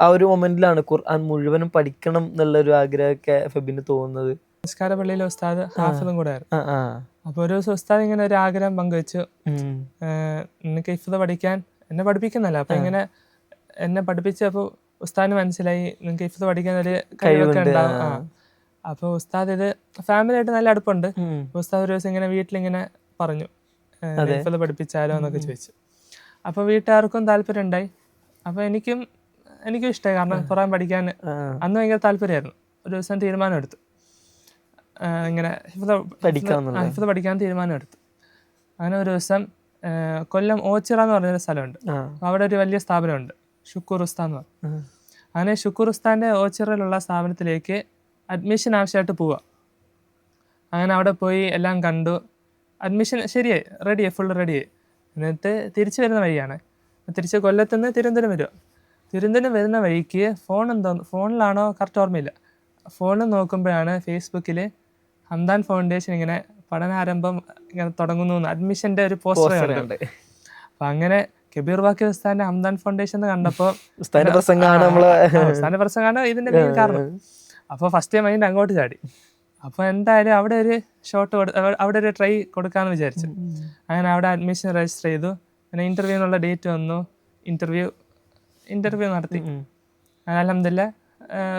ആ ഒരു മൊമെന്റിലാണ് ഖുർആൻ മുഴുവനും പഠിക്കണം എന്നുള്ളൊരു ആഗ്രഹമൊക്കെ ഫെബിന് തോന്നുന്നത്. നിസ്കാര പള്ളിയിലെ ഉസ്താദ് ഹാഫിളും കൂടെ ആയിരുന്നു. ആ ആ അപ്പോൾ ഒരു ദിവസം ഉസ്താദ് ഇങ്ങനെ ഒരു ആഗ്രഹം പങ്കുവെച്ചു, ഉം. നിനക്ക് ഹിഫ്ദ് പഠിക്കാൻ, എന്നെ പഠിപ്പിക്കുന്നല്ല, അപ്പോൾ ഇങ്ങനെ എന്നെ പഠിപ്പിച്ചപ്പോൾ ഉസ്താദിന് മനസ്സിലായി നിങ്ങൾക്ക് ഹിഫ്ദ് പഠിക്കാൻ ഒരു കഴിവൊക്കെ കഴിവുണ്ട്. ഉണ്ടാവും. ആ അപ്പോൾ ഉസ്താദ് ഇത് ഫാമിലിയായിട്ട് നല്ല അടുപ്പുണ്ട്. ഉം. അപ്പോൾ ഉസ്താദ് ഒരു ദിവസം ഇങ്ങനെ വീട്ടിലിങ്ങനെ പറഞ്ഞു, ഹിഫ്ദ് പഠിപ്പിച്ചാലോ എന്നൊക്കെ ചോദിച്ചു. അപ്പോൾ വീട്ടുകാർക്കും താല്പര്യം ഉണ്ടായി. അപ്പോൾ എനിക്കും ഇഷ്ടമായി, കാരണം ഖുർആൻ പഠിക്കാൻ ആ. അന്ന് ഭയങ്കര താല്പര്യമായിരുന്നു. ഒരു ദിവസം തീരുമാനം എടുത്തു, ഇങ്ങനെ പഠിക്കാമെന്നുള്ള. ഹിഫ്ദ് പഠിക്കാൻ തീരുമാനം എടുത്തു. അങ്ങനെ ഒരു ദിവസം കൊല്ലം ഓച്ചിറ എന്ന് പറഞ്ഞൊരു സ്ഥലമുണ്ട്. ആ. അവിടെ ഒരു വലിയ സ്ഥാപനമുണ്ട്, ഷുക്കൂർ ഉസ്താദ് എന്ന് പറയും. ഉം. അങ്ങനെ ഷുക്കൂർ ഉസ്താദിൻ്റെ ഓച്ചിറയിലുള്ള സ്ഥാപനത്തിലേക്ക് അഡ്മിഷൻ ആവശ്യമായിട്ട് പോവുക. അങ്ങനെ അവിടെ പോയി എല്ലാം കണ്ടു, അഡ്മിഷൻ ശരിയായി, റെഡിയായി, ഫുൾ റെഡിയായി. എന്നിട്ട് തിരിച്ചു വരുന്ന വഴിയാണ്, തിരിച്ച് കൊല്ലത്തുനിന്ന് തിരുവനന്തപുരം വരിക. തിരുവനന്തപുരം വരുന്ന വഴിക്ക് ഫോണിലാണോ കറക്റ്റ് ഓർമ്മയില്ല, ഫോണിൽ നോക്കുമ്പോഴാണ് ഫേസ്ബുക്കിൽ ഹംദാൻ ഫൗണ്ടേഷൻ ഇങ്ങനെ പഠനാരംഭം ഇങ്ങനെ തുടങ്ങുന്നു, അഡ്മിഷൻ്റെ ഒരു പോസ്റ്റർ കണ്ടു. അപ്പം അങ്ങനെ കബീർ ബാക്കി ഉസ്താദിന്റെ ഹംദാൻ ഫൗണ്ടേഷൻ എന്ന് കണ്ടപ്പോൾ ഉസ്താദിന്റെ പ്രസംഗമാണ് ഇതിന്റെ മെയിൻ കാരണം. അപ്പോൾ ഫസ്റ്റ് ടൈം അതിൻ്റെ അങ്ങോട്ട് ചാടി. അപ്പോൾ എന്തായാലും അവിടെ ഒരു അവിടെ ഒരു ട്രൈ കൊടുക്കാമെന്ന് വിചാരിച്ചു. അങ്ങനെ അവിടെ അഡ്മിഷൻ രജിസ്റ്റർ ചെയ്തു. പിന്നെ ഇൻ്റർവ്യൂവിനുള്ള ഡേറ്റ് വന്നു, ഇൻ്റർവ്യൂ നടത്തി. അൽഹംദുലില്ലാ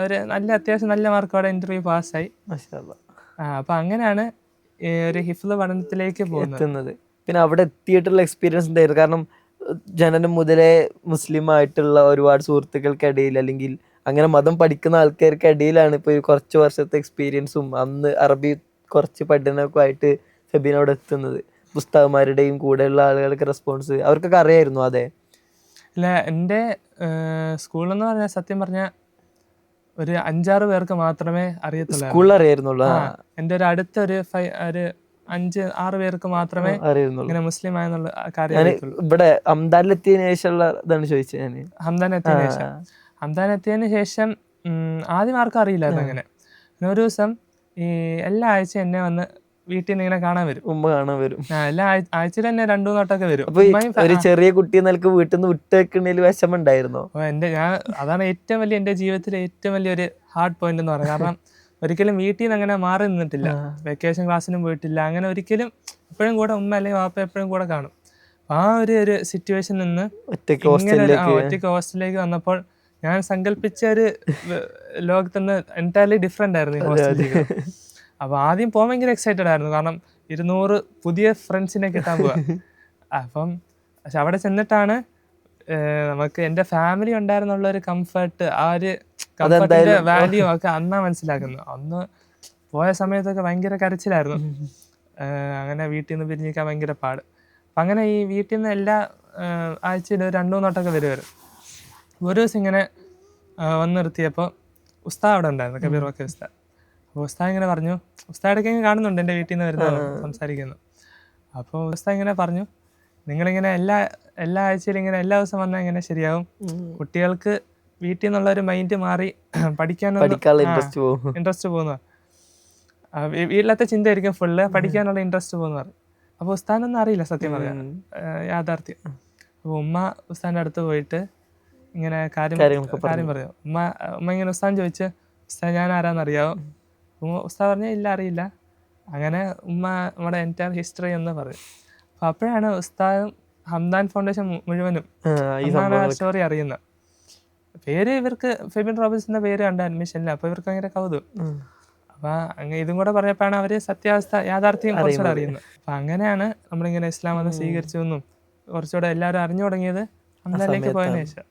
ഒരു അത്യാവശ്യം നല്ല മാർക്കോടെ ഇൻ്റർവ്യൂ പാസ്സായി. അപ്പോൾ അങ്ങനെയാണ് ഒരു ഹിഫ്ള് പഠനത്തിലേക്ക് പോകുന്നത്. പിന്നെ അവിടെ എത്തിയിട്ടുള്ള എക്സ്പീരിയൻസ് എന്തായിരുന്നു? കാരണം ജനനം മുതലേ മുസ്ലിം ആയിട്ടുള്ള ഒരുപാട് സുഹൃത്തുക്കൾക്കിടയിൽ, അല്ലെങ്കിൽ അങ്ങനെ മതം പഠിക്കുന്ന ആൾക്കാർക്കിടയിലാണ് ഇപ്പോൾ കുറച്ച് വർഷത്തെ എക്സ്പീരിയൻസും അന്ന് അറബി കുറച്ച് പഠനമൊക്കെ ആയിട്ട് ഫെബിൻ അവിടെ എത്തുന്നത്. പുസ്തകന്മാരുടെയും കൂടെയുള്ള ആളുകൾക്ക് റെസ്പോൺസ് അവർക്കൊക്കെ അറിയായിരുന്നു? അതെ. ഇല്ല, എൻ്റെ സ്കൂളെന്ന് പറഞ്ഞാൽ സത്യം പറഞ്ഞാൽ ഒരു 5-6 പേർക്ക് മാത്രമേ അറിയത്തുള്ളൂ. സ്കൂളിൽ അറിയായിരുന്നുള്ളൂ. എൻ്റെ ഒരു അടുത്തൊരു 5-6 പേർക്ക് മാത്രമേ ഇങ്ങനെ മുസ്ലിം ആയെന്നുള്ള കാര്യം അറിയത്തുള്ളൂ. ഇവിടെ ഹംദാനിലെത്തിയതിനു ശേഷമുള്ള ഇതാണ് ചോദിച്ചത് ഞാൻ. ഹംദാൻ എത്തിയതിന് ശേഷം ആദ്യം ആർക്കും അറിയില്ലായിരുന്നു. അങ്ങനെ ഒരു ദിവസം ഈ എല്ലാ ആഴ്ചയും എന്നെ വന്ന് വീട്ടിൽ നിന്ന് ഇങ്ങനെ കാണാൻ വരും, ഉമ്മ കാണാൻ വരും. എല്ലാ ആഴ്ചയിൽ തന്നെ 2-3 വട്ടമൊക്കെ വരും. ഒരു ചെറിയ കുട്ടി നിനക്ക് വീട്ടിൽ നിന്ന് വിട്ടേക്കുന്നതിൽ വിഷമം ഉണ്ടായിരുന്നോ? അതാണ് ഏറ്റവും വലിയ എൻ്റെ ജീവിതത്തിലെ ഏറ്റവും വലിയൊരു ഹാർഡ് പോയിന്റ് എന്ന് പറയുന്നത്. കാരണം ഒരിക്കലും വീട്ടിൽ നിന്ന് അങ്ങനെ മാറി നിന്നിട്ടില്ല, വെക്കേഷൻ ക്ലാസ്സിനും പോയിട്ടില്ല. അങ്ങനെ ഒരിക്കലും എപ്പോഴും കൂടെ ഉമ്മ അല്ലെങ്കിൽ വാപ്പ എപ്പോഴും കൂടെ കാണും. ആ ഒരു സിറ്റുവേഷൻ നിന്ന് ഒറ്റയ്ക്ക് ഹോസ്റ്റലിലേക്ക് വന്നപ്പോൾ ഞാൻ സങ്കല്പിച്ച ഒരു ലോകത്തുനിന്ന് എൻറ്റയർലി ഡിഫറെൻ്റ് ആയിരുന്നു ഈ ഹോസ്റ്റലിലേക്ക്. അപ്പോൾ ആദ്യം പോകാൻ ഭയങ്കര എക്സൈറ്റഡ് ആയിരുന്നു, കാരണം 200 പുതിയ ഫ്രണ്ട്സിനെ കിട്ടാൻ പോവാ. അപ്പം പക്ഷെ അവിടെ ചെന്നിട്ടാണ് നമുക്ക് എൻ്റെ ഫാമിലി ഉണ്ടായിരുന്നുള്ള ഒരു കംഫർട്ട്, ആ ഒരു കംഫർട്ടിന്റെ വാല്യൂ ഒക്കെ അന്നാ മനസ്സിലാക്കുന്നത്. അന്ന് പോയ സമയത്തൊക്കെ ഭയങ്കര കരച്ചിലായിരുന്നു. അങ്ങനെ വീട്ടിൽ നിന്ന് പിരിഞ്ഞിരിക്കാൻ ഭയങ്കര പാട്. അപ്പം അങ്ങനെ ഈ വീട്ടിൽ നിന്ന് എല്ലാ ആഴ്ചയിലും 2-3 വട്ടമൊക്കെ വരുമായിരുന്നു. ഒരു ദിവസം ഇങ്ങനെ വന്ന് നിർത്തിയപ്പോൾ ഉസ്താദ് അവിടെ ഉണ്ടായിരുന്നു, കബീർ ബാക്കി ഉസ്താദ്. അപ്പോൾ ഉസ്താദ് ഇങ്ങനെ പറഞ്ഞു, ഉസ്താദ് ഇടയ്ക്ക് കാണുന്നുണ്ട് എൻ്റെ വീട്ടിൽ നിന്ന് വരുന്നത്, സംസാരിക്കുന്നു. അപ്പോൾ ഉസ്താദ് ഇങ്ങനെ പറഞ്ഞു, നിങ്ങളിങ്ങനെ എല്ലാ ആഴ്ചയിലും ഇങ്ങനെ എല്ലാ ദിവസം വന്നാൽ ഇങ്ങനെ ശരിയാവും. കുട്ടികൾക്ക് വീട്ടിൽ നിന്നുള്ളൊരു മൈൻഡ് മാറി പഠിക്കാനുള്ള ഇൻട്രസ്റ്റ് പോകുന്ന, വീട്ടിലത്തെ ചിന്തയായിരിക്കും ഫുള്ള്, പഠിക്കാനുള്ള ഇൻട്രസ്റ്റ് പോകുന്ന പറയും. അപ്പോൾ ഉസ്താദിനൊന്നും അറിയില്ല സത്യം പറയാം, യാഥാർത്ഥ്യം. അപ്പോൾ ഉമ്മ ഉസ്താദിൻ്റെ അടുത്ത് പോയിട്ട് ഇങ്ങനെ കാര്യം പറയും. ഉമ്മ ഇങ്ങനെ ഉസ്താദ് ചോദിച്ച്, ഉസ്താദ് ഞാൻ ആരാന്നറിയാവോ? ഉസ്താദ് പറഞ്ഞാൽ ഇല്ല, അറിയില്ല. അങ്ങനെ ഉമ്മ നമ്മുടെ എൻറ്റയർ ഹിസ്റ്ററി എന്ന് പറയും. അപ്പോൾ അപ്പോഴാണ് ഉസ്താദും ഹംദാൻ ഫൗണ്ടേഷൻ മുഴുവനും സ്റ്റോറി അറിയുന്നത്. പേര് ഇവർക്ക് ഫെബിൻ റോബിൻസിന്റെ പേര് കണ്ട അഡ്മിഷനില്ല. അപ്പോൾ ഇവർക്ക് ഭയങ്കര കൗതുകം. അപ്പോൾ അങ്ങനെ ഇതും കൂടെ പറഞ്ഞപ്പോഴാണ് അവർ സത്യാവസ്ഥ യാഥാർത്ഥ്യം കുറച്ചുകൂടെ അറിയുന്നത്. അപ്പം അങ്ങനെയാണ് നമ്മളിങ്ങനെ ഇസ്ലാം മതം സ്വീകരിച്ചതെന്നും കുറച്ചുകൂടെ എല്ലാവരും അറിഞ്ഞു തുടങ്ങിയത് ഹംദാനിലേക്ക് പോയതിനു ശേഷം.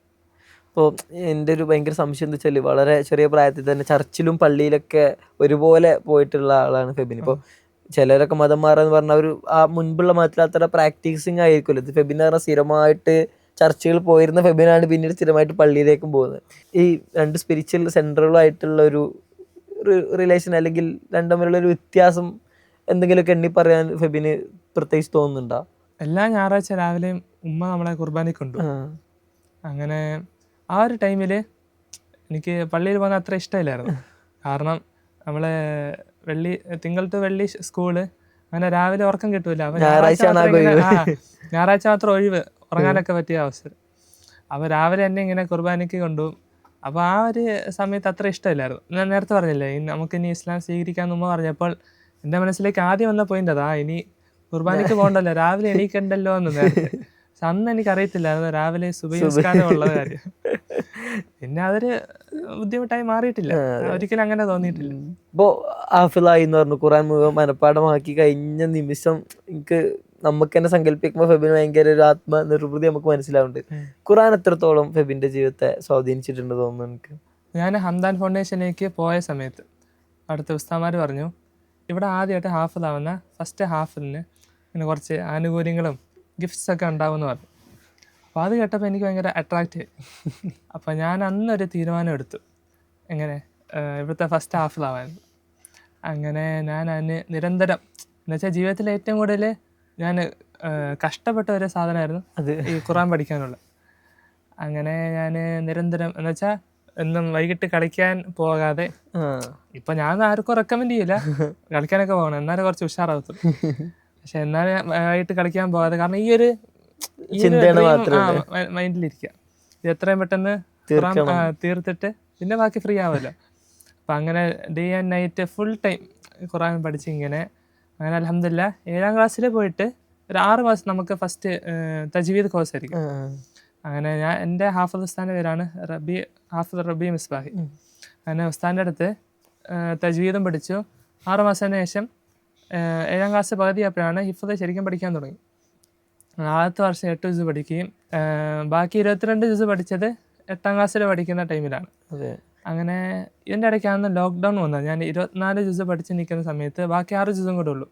ഇപ്പോൾ എൻ്റെ ഒരു ഭയങ്കര സംശയം എന്താ വെച്ചാൽ, വളരെ ചെറിയ പ്രായത്തിൽ തന്നെ ചർച്ചിലും പള്ളിയിലൊക്കെ ഒരുപോലെ പോയിട്ടുള്ള ആളാണ് ഫെബിൻ. ഇപ്പോൾ ചിലരൊക്കെ മതം മാറാന്ന് പറഞ്ഞാൽ ഒരു ആ മുൻപുള്ള മതത്തിൽ അത്ര പ്രാക്ടീസിങ് ആയിരിക്കുമല്ലോ. ഇത് ഫെബിൻ പറഞ്ഞാൽ സ്ഥിരമായിട്ട് ചർച്ചുകൾ പോയിരുന്ന ഫെബിനാണ് പിന്നീട് സ്ഥിരമായിട്ട് പള്ളിയിലേക്കും പോകുന്നത്. ഈ 2 സ്പിരിച്വൽ സെൻറ്ററുകളായിട്ടുള്ള ഒരു റിലേഷൻ, അല്ലെങ്കിൽ രണ്ടും തമ്മിലുള്ള ഒരു വ്യത്യാസം എന്തെങ്കിലുമൊക്കെ എണ്ണി പറയാൻ ഫെബിന് പ്രത്യേകിച്ച് തോന്നുന്നുണ്ടോ? എല്ലാ ഞായറാഴ്ച രാവിലെയും ഉമ്മ നമ്മളെ കുർബാനയ്ക്ക് കൊണ്ടുപോകും. അങ്ങനെ ആ ഒരു ടൈമിൽ എനിക്ക് പള്ളിയിൽ പോകുന്ന അത്ര ഇഷ്ടമില്ലായിരുന്നു. കാരണം നമ്മളെ തിങ്കൾ ടു വെള്ളി സ്കൂള്, അങ്ങനെ രാവിലെ ഉറക്കം കിട്ടൂല. അപ്പോൾ ഞായറാഴ്ച മാത്രം ഒഴിവ്, ഉറങ്ങാനൊക്കെ പറ്റിയ അവസരം. അപ്പോൾ രാവിലെ എന്നെ ഇങ്ങനെ കുർബാനയ്ക്ക് കൊണ്ടുപോകും. അപ്പോൾ ആ ഒരു സമയത്ത് അത്ര ഇഷ്ടമില്ലായിരുന്നു. ഞാൻ നേരത്തെ പറഞ്ഞില്ലേ നമുക്കിനി ഇസ്ലാം സ്വീകരിക്കാമെന്ന് ഉമ്മ പറഞ്ഞപ്പോൾ എൻ്റെ മനസ്സിലേക്ക് ആദ്യം വന്ന പോയിന്റ് അതാ, ഇനി കുർബാനയ്ക്ക് പോകണ്ടല്ലോ, രാവിലെ എണീക്കണ്ടല്ലോ എന്ന് നേരത്തെ. പക്ഷെ അന്ന് എനിക്കറിയത്തില്ലായിരുന്നു രാവിലെ സുബഹി നിസ്കാരം ഉള്ള കാര്യം. പിന്നെ അതൊരു ബുദ്ധിമുട്ടായി മാറിയിട്ടില്ല, ഒരിക്കലും അങ്ങനെ തോന്നിയിട്ടില്ല. ഇപ്പോൾ ഹാഫിളായി എന്ന് പറഞ്ഞു, ഖുറാൻ മുഴുവൻ മനഃപ്പാഠമാക്കി കഴിഞ്ഞ നിമിഷം എനിക്ക് നമുക്ക് തന്നെ സങ്കല്പിക്കുമ്പോൾ ഫെബിന് ഭയങ്കര ഒരു ആത്മനിർവൃതി നമുക്ക് മനസ്സിലാവുന്നുണ്ട്. ഖുറാൻ എത്രത്തോളം ഫെബിന്റെ ജീവിതത്തെ സ്വാധീനിച്ചിട്ടുണ്ട് തോന്നുന്നു എനിക്ക്? ഞാൻ ഹംദാൻ ഫൗണ്ടേഷനിലേക്ക് പോയ സമയത്ത് അടുത്ത ഉസ്താമാർ പറഞ്ഞു, ഇവിടെ ആദ്യമായിട്ട് ഹാഫിളാവുന്ന ഫസ്റ്റ് ഹാഫിലിന് പിന്നെ കുറച്ച് ആനുകൂല്യങ്ങളും ഗിഫ്റ്റ്സ് ഒക്കെ ഉണ്ടാവുമെന്ന് പറഞ്ഞു. അപ്പോൾ അത് കേട്ടപ്പോൾ എനിക്ക് ഭയങ്കര അട്രാക്റ്റ് ആയി. അപ്പോൾ ഞാൻ അന്നൊരു തീരുമാനം എടുത്തു, എങ്ങനെ ഇവിടുത്തെ ഫസ്റ്റ് ഹാഫിളാവാൻ. അങ്ങനെ ഞാൻ അതിന് നിരന്തരം, എന്നുവെച്ചാൽ ജീവിതത്തിലെ ഏറ്റവും കൂടുതൽ ഞാൻ കഷ്ടപ്പെട്ട ഒരു സാധനമായിരുന്നു ഈ ഖുറാൻ പഠിക്കാനുള്ള. അങ്ങനെ ഞാൻ നിരന്തരം, എന്നുവെച്ചാൽ എന്നും വൈകിട്ട് കളിക്കാൻ പോകാതെ, ഇപ്പം ഞാൻ ആർക്കും റെക്കമെൻഡ് ചെയ്യില്ല കളിക്കാനൊക്കെ പോകണം, എന്നാലും കുറച്ച് ഉഷാറാവത്തുള്ളൂ. പക്ഷെ എന്നാലും വൈകിട്ട് കളിക്കാൻ പോകാതെ, കാരണം ഈ ഒരു മൈൻഡിലിരിക്കുക, ഇത് എത്രയും പെട്ടെന്ന് തീർത്തിട്ട് പിന്നെ ബാക്കി ഫ്രീ ആവുമല്ലോ. അപ്പം അങ്ങനെ day and night full time ഖുറാൻ പഠിച്ച് ഇങ്ങനെ. അങ്ങനെ അൽഹംദുലില്ലാ 7ാം ക്ലാസ്സിൽ പോയിട്ട് ഒരു 6 മാസം നമുക്ക് ഫസ്റ്റ് തജ്വീദ് കോഴ്സ് ആയിരിക്കും. അങ്ങനെ എൻ്റെ ഹാഫിദ് ഉസ്താദിൻ്റെ പേരാണ് ഹാഫിദ് റബി മിസ്ബാഹി. അങ്ങനെ ഉസ്താദിൻ്റെ അടുത്ത് തജ്വീദും പഠിച്ചു. 6 മാസത്തിന് ശേഷം 7ാം ക്ലാസ് പകുതിയപ്പോഴാണ് ഹിഫ്ദ് ശരിക്കും പഠിക്കാൻ തുടങ്ങി. ആദ്യത്തെ വർഷം 8 ജുസ് പഠിക്കുകയും ബാക്കി 22 ജുസ് പഠിച്ചത് 8ാം ക്ലാസ്സിൽ പഠിക്കുന്ന ടൈമിലാണ്. അങ്ങനെ ഇതിൻ്റെ ഇടയ്ക്കാണ് ലോക്ക്ഡൗൺ വന്നത്. ഞാൻ 24 ജുസ് പഠിച്ച് നിൽക്കുന്ന സമയത്ത് ബാക്കി 6 ജുസും കൂടെ ഉള്ളൂ.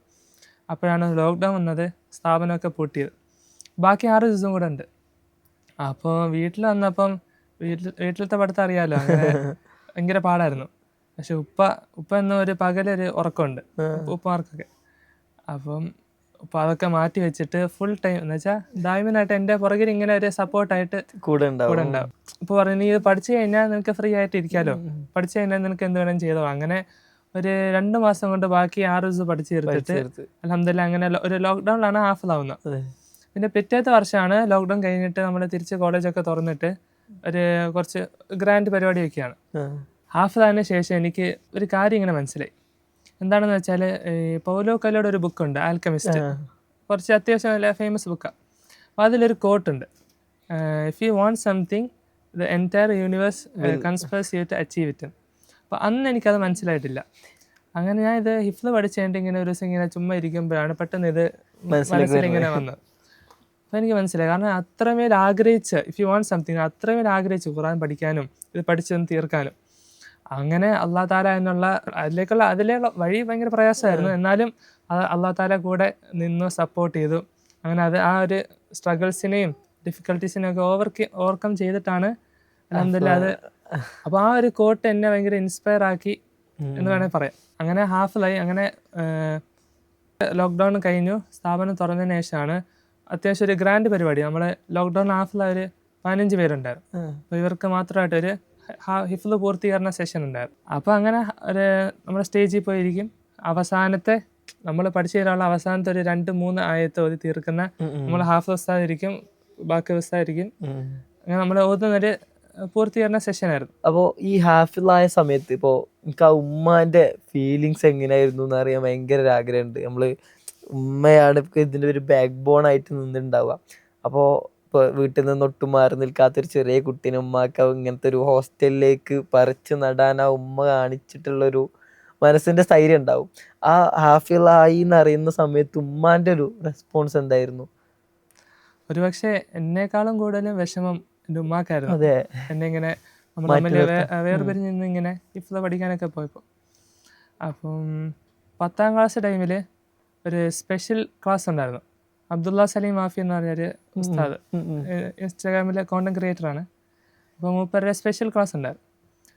അപ്പോഴാണ് ലോക്ക്ഡൗൺ വന്നത്, സ്ഥാപനമൊക്കെ പൂട്ടിയത്. ബാക്കി 6 ജുസും കൂടെ ഉണ്ട്. അപ്പോൾ വീട്ടിൽ വന്നപ്പം വീട്ടിലത്തെ പഠിത്തം അറിയാമല്ലോ, അങ്ങനെ ഭയങ്കര പാടായിരുന്നു. പക്ഷെ ഉപ്പ എന്ന ഒരു പകലൊരു ഉറക്കമുണ്ട് ഉപ്പമാർക്കൊക്കെ. അപ്പം അപ്പോൾ അതൊക്കെ മാറ്റി വെച്ചിട്ട് ഫുൾ ടൈം, എന്ന് വെച്ചാൽ ദായിമനായിട്ട് എൻ്റെ പുറകിൽ ഇങ്ങനെ ഒരു സപ്പോർട്ടായിട്ട് കൂടെ ഉണ്ടാവും. ഇപ്പോൾ പറഞ്ഞു, നീ ഇത് പഠിച്ചു കഴിഞ്ഞാൽ നിനക്ക് ഫ്രീ ആയിട്ട് ഇരിക്കാമല്ലോ, പഠിച്ചു കഴിഞ്ഞാൽ നിനക്ക് എന്ത് വേണം ചെയ്തോ. അങ്ങനെ ഒരു 2 മാസം കൊണ്ട് ബാക്കി 6 ദിവസം പഠിച്ചു തീർത്തിട്ട് അൽഹംദുലില്ലാ അങ്ങനെ ഒരു ലോക്ക്ഡൗണിലാണ് ഹാഫിളാവുന്നത്. പിന്നെ പിറ്റേത്തെ വർഷമാണ് ലോക്ക്ഡൗൺ കഴിഞ്ഞിട്ട് നമ്മൾ തിരിച്ച് കോളേജൊക്കെ തുറന്നിട്ട് ഒരു കുറച്ച് ഗ്രാൻഡ് പരിപാടിയൊക്കെയാണ്. ഹാഫിളായതിനു ശേഷം എനിക്ക് ഒരു കാര്യം ഇങ്ങനെ മനസ്സിലായി. എന്താണെന്ന് വെച്ചാൽ പൗലോ കലോയുടെ ഒരു ബുക്കുണ്ട്, ആൽക്കമിസ്റ്റ്, കുറച്ച് അത്യാവശ്യം നല്ല ഫേമസ് ബുക്കാണ്. അപ്പോൾ അതിലൊരു കോട്ടുണ്ട്, if you want something the entire universe conspires you to achieve it. അപ്പോൾ അന്ന് എനിക്കത് മനസ്സിലായിട്ടില്ല. അങ്ങനെ ഞാൻ ഇത് ഹിഫ്ള് പഠിച്ചു കഴിഞ്ഞിട്ട് ഇങ്ങനെ ഒരു ദിവസം ഇങ്ങനെ ചുമ്മാ ഇരിക്കുമ്പോഴാണ് പെട്ടെന്ന് ഇത് മനസ്സിലിങ്ങനെ വന്നത്. അപ്പോൾ എനിക്ക് മനസ്സിലായി, കാരണം അത്രമേൽ ആഗ്രഹിച്ച്, ഇഫ് യു വാണ്ട് സംതിങ് അത്രമേൽ ആഗ്രഹിച്ചു ഖുറാൻ പഠിക്കാനും ഇത് പഠിച്ചൊന്ന് തീർക്കാനും. അങ്ങനെ അള്ളാഹു താല എന്നുള്ള അതിലേക്കുള്ള വഴി ഭയങ്കര പ്രയാസമായിരുന്നു. എന്നാലും അള്ളാഹു താല കൂടെ നിന്ന് സപ്പോർട്ട് ചെയ്തു. അങ്ങനെ ആ ഒരു സ്ട്രഗിൾസിനെയും ഡിഫിക്കൽട്ടീസിനെയും ഒക്കെ ഓവർകം ചെയ്തിട്ടാണ് അൽഹംദുലില്ലാ അത്. അപ്പോൾ ആ ഒരു കോട്ട് എന്നെ ഭയങ്കര ഇൻസ്പയർ ആക്കി എന്ന് വേണമെങ്കിൽ പറയാം. അങ്ങനെ ഹാഫിളായി. അങ്ങനെ ലോക്ക്ഡൗൺ കഴിഞ്ഞു, സ്ഥാപനം തുറന്നതിന് ശേഷമാണ് അത്യാവശ്യം ഒരു ഗ്രാൻഡ് പരിപാടി. നമ്മളെ ലോക്ക്ഡൗൺ ഹാഫിളായ ഒരു 15 പേരുണ്ടായിരുന്നു. അപ്പോൾ ഇവർക്ക് മാത്രമായിട്ടൊരു ഹിഫ്ള് പൂർത്തീകരണ സെഷൻ ഉണ്ടായിരുന്നു. അപ്പോൾ അങ്ങനെ നമ്മുടെ സ്റ്റേജിൽ പോയിരിക്കും. അവസാനത്തെ നമ്മൾ പഠിച്ചു തരാനുള്ള അവസാനത്തെ ഒരു 2-3 ആയത്ത് ഓതി തീർക്കുന്ന നമ്മൾ ഹാഫിദ് ഉസ്താദായിരിക്കും, ബാക്കി ഉസ്താദായിരിക്കും. അങ്ങനെ നമ്മൾ ഓതുന്നൊരു പൂർത്തീകരണ സെഷനായിരുന്നു. അപ്പോൾ ഈ ഹാഫിളായ സമയത്ത് ഇപ്പോൾ എനിക്ക് ആ ഉമ്മാൻ്റെ ഫീലിങ്സ് എങ്ങനെയായിരുന്നു എന്ന് അറിയാൻ ഭയങ്കര ഒരു ആഗ്രഹമുണ്ട്. നമ്മൾ ഉമ്മയാണ് ഇതിൻ്റെ ഒരു ബാക്ക് ബോൺ ആയിട്ട് നിന്നിട്ടുണ്ടാവുക. അപ്പോൾ ഇപ്പോൾ വീട്ടിൽ നിന്ന് ഒട്ടും മാറി നിൽക്കാത്തൊരു ചെറിയ കുട്ടീനെ ഉമ്മാക്ക് ഇങ്ങനത്തെ ഒരു ഹോസ്റ്റലിലേക്ക് പറിച്ച് നടാൻ ആ ഉമ്മ കാണിച്ചിട്ടുള്ളൊരു മനസ്സിൻ്റെ സ്ഥൈര്യം ഉണ്ടാവും. ആ ഹാഫിളായി എന്നറിയുന്ന സമയത്ത് ഉമ്മാൻ്റെ ഒരു റെസ്പോൺസ് എന്തായിരുന്നു? ഒരുപക്ഷെ എന്നെക്കാളും കൂടുതലും വിഷമം എൻ്റെ ഉമ്മാക്കായിരുന്നു. അതെ, എന്നെ ഇങ്ങനെ വേർപിരിഞ്ഞ് നിന്ന് ഇങ്ങനെ ഹിഫ്ള് പഠിക്കാനൊക്കെ പോയപ്പോൾ. അപ്പം 10ാം ക്ലാസ് ടൈമിൽ ഒരു സ്പെഷ്യൽ ക്ലാസ് ഉണ്ടായിരുന്നു. അബ്ദുള്ള സലീം മാഫി എന്ന് പറഞ്ഞൊരു ഉസ്താദ്, ഇൻസ്റ്റാഗ്രാമിലെ കോണ്ടന്റ് ക്രിയേറ്ററാണ്. അപ്പോൾ മൂപ്പരുടെ സ്പെഷ്യൽ ക്ലാസ് ഉണ്ടായിരുന്നു.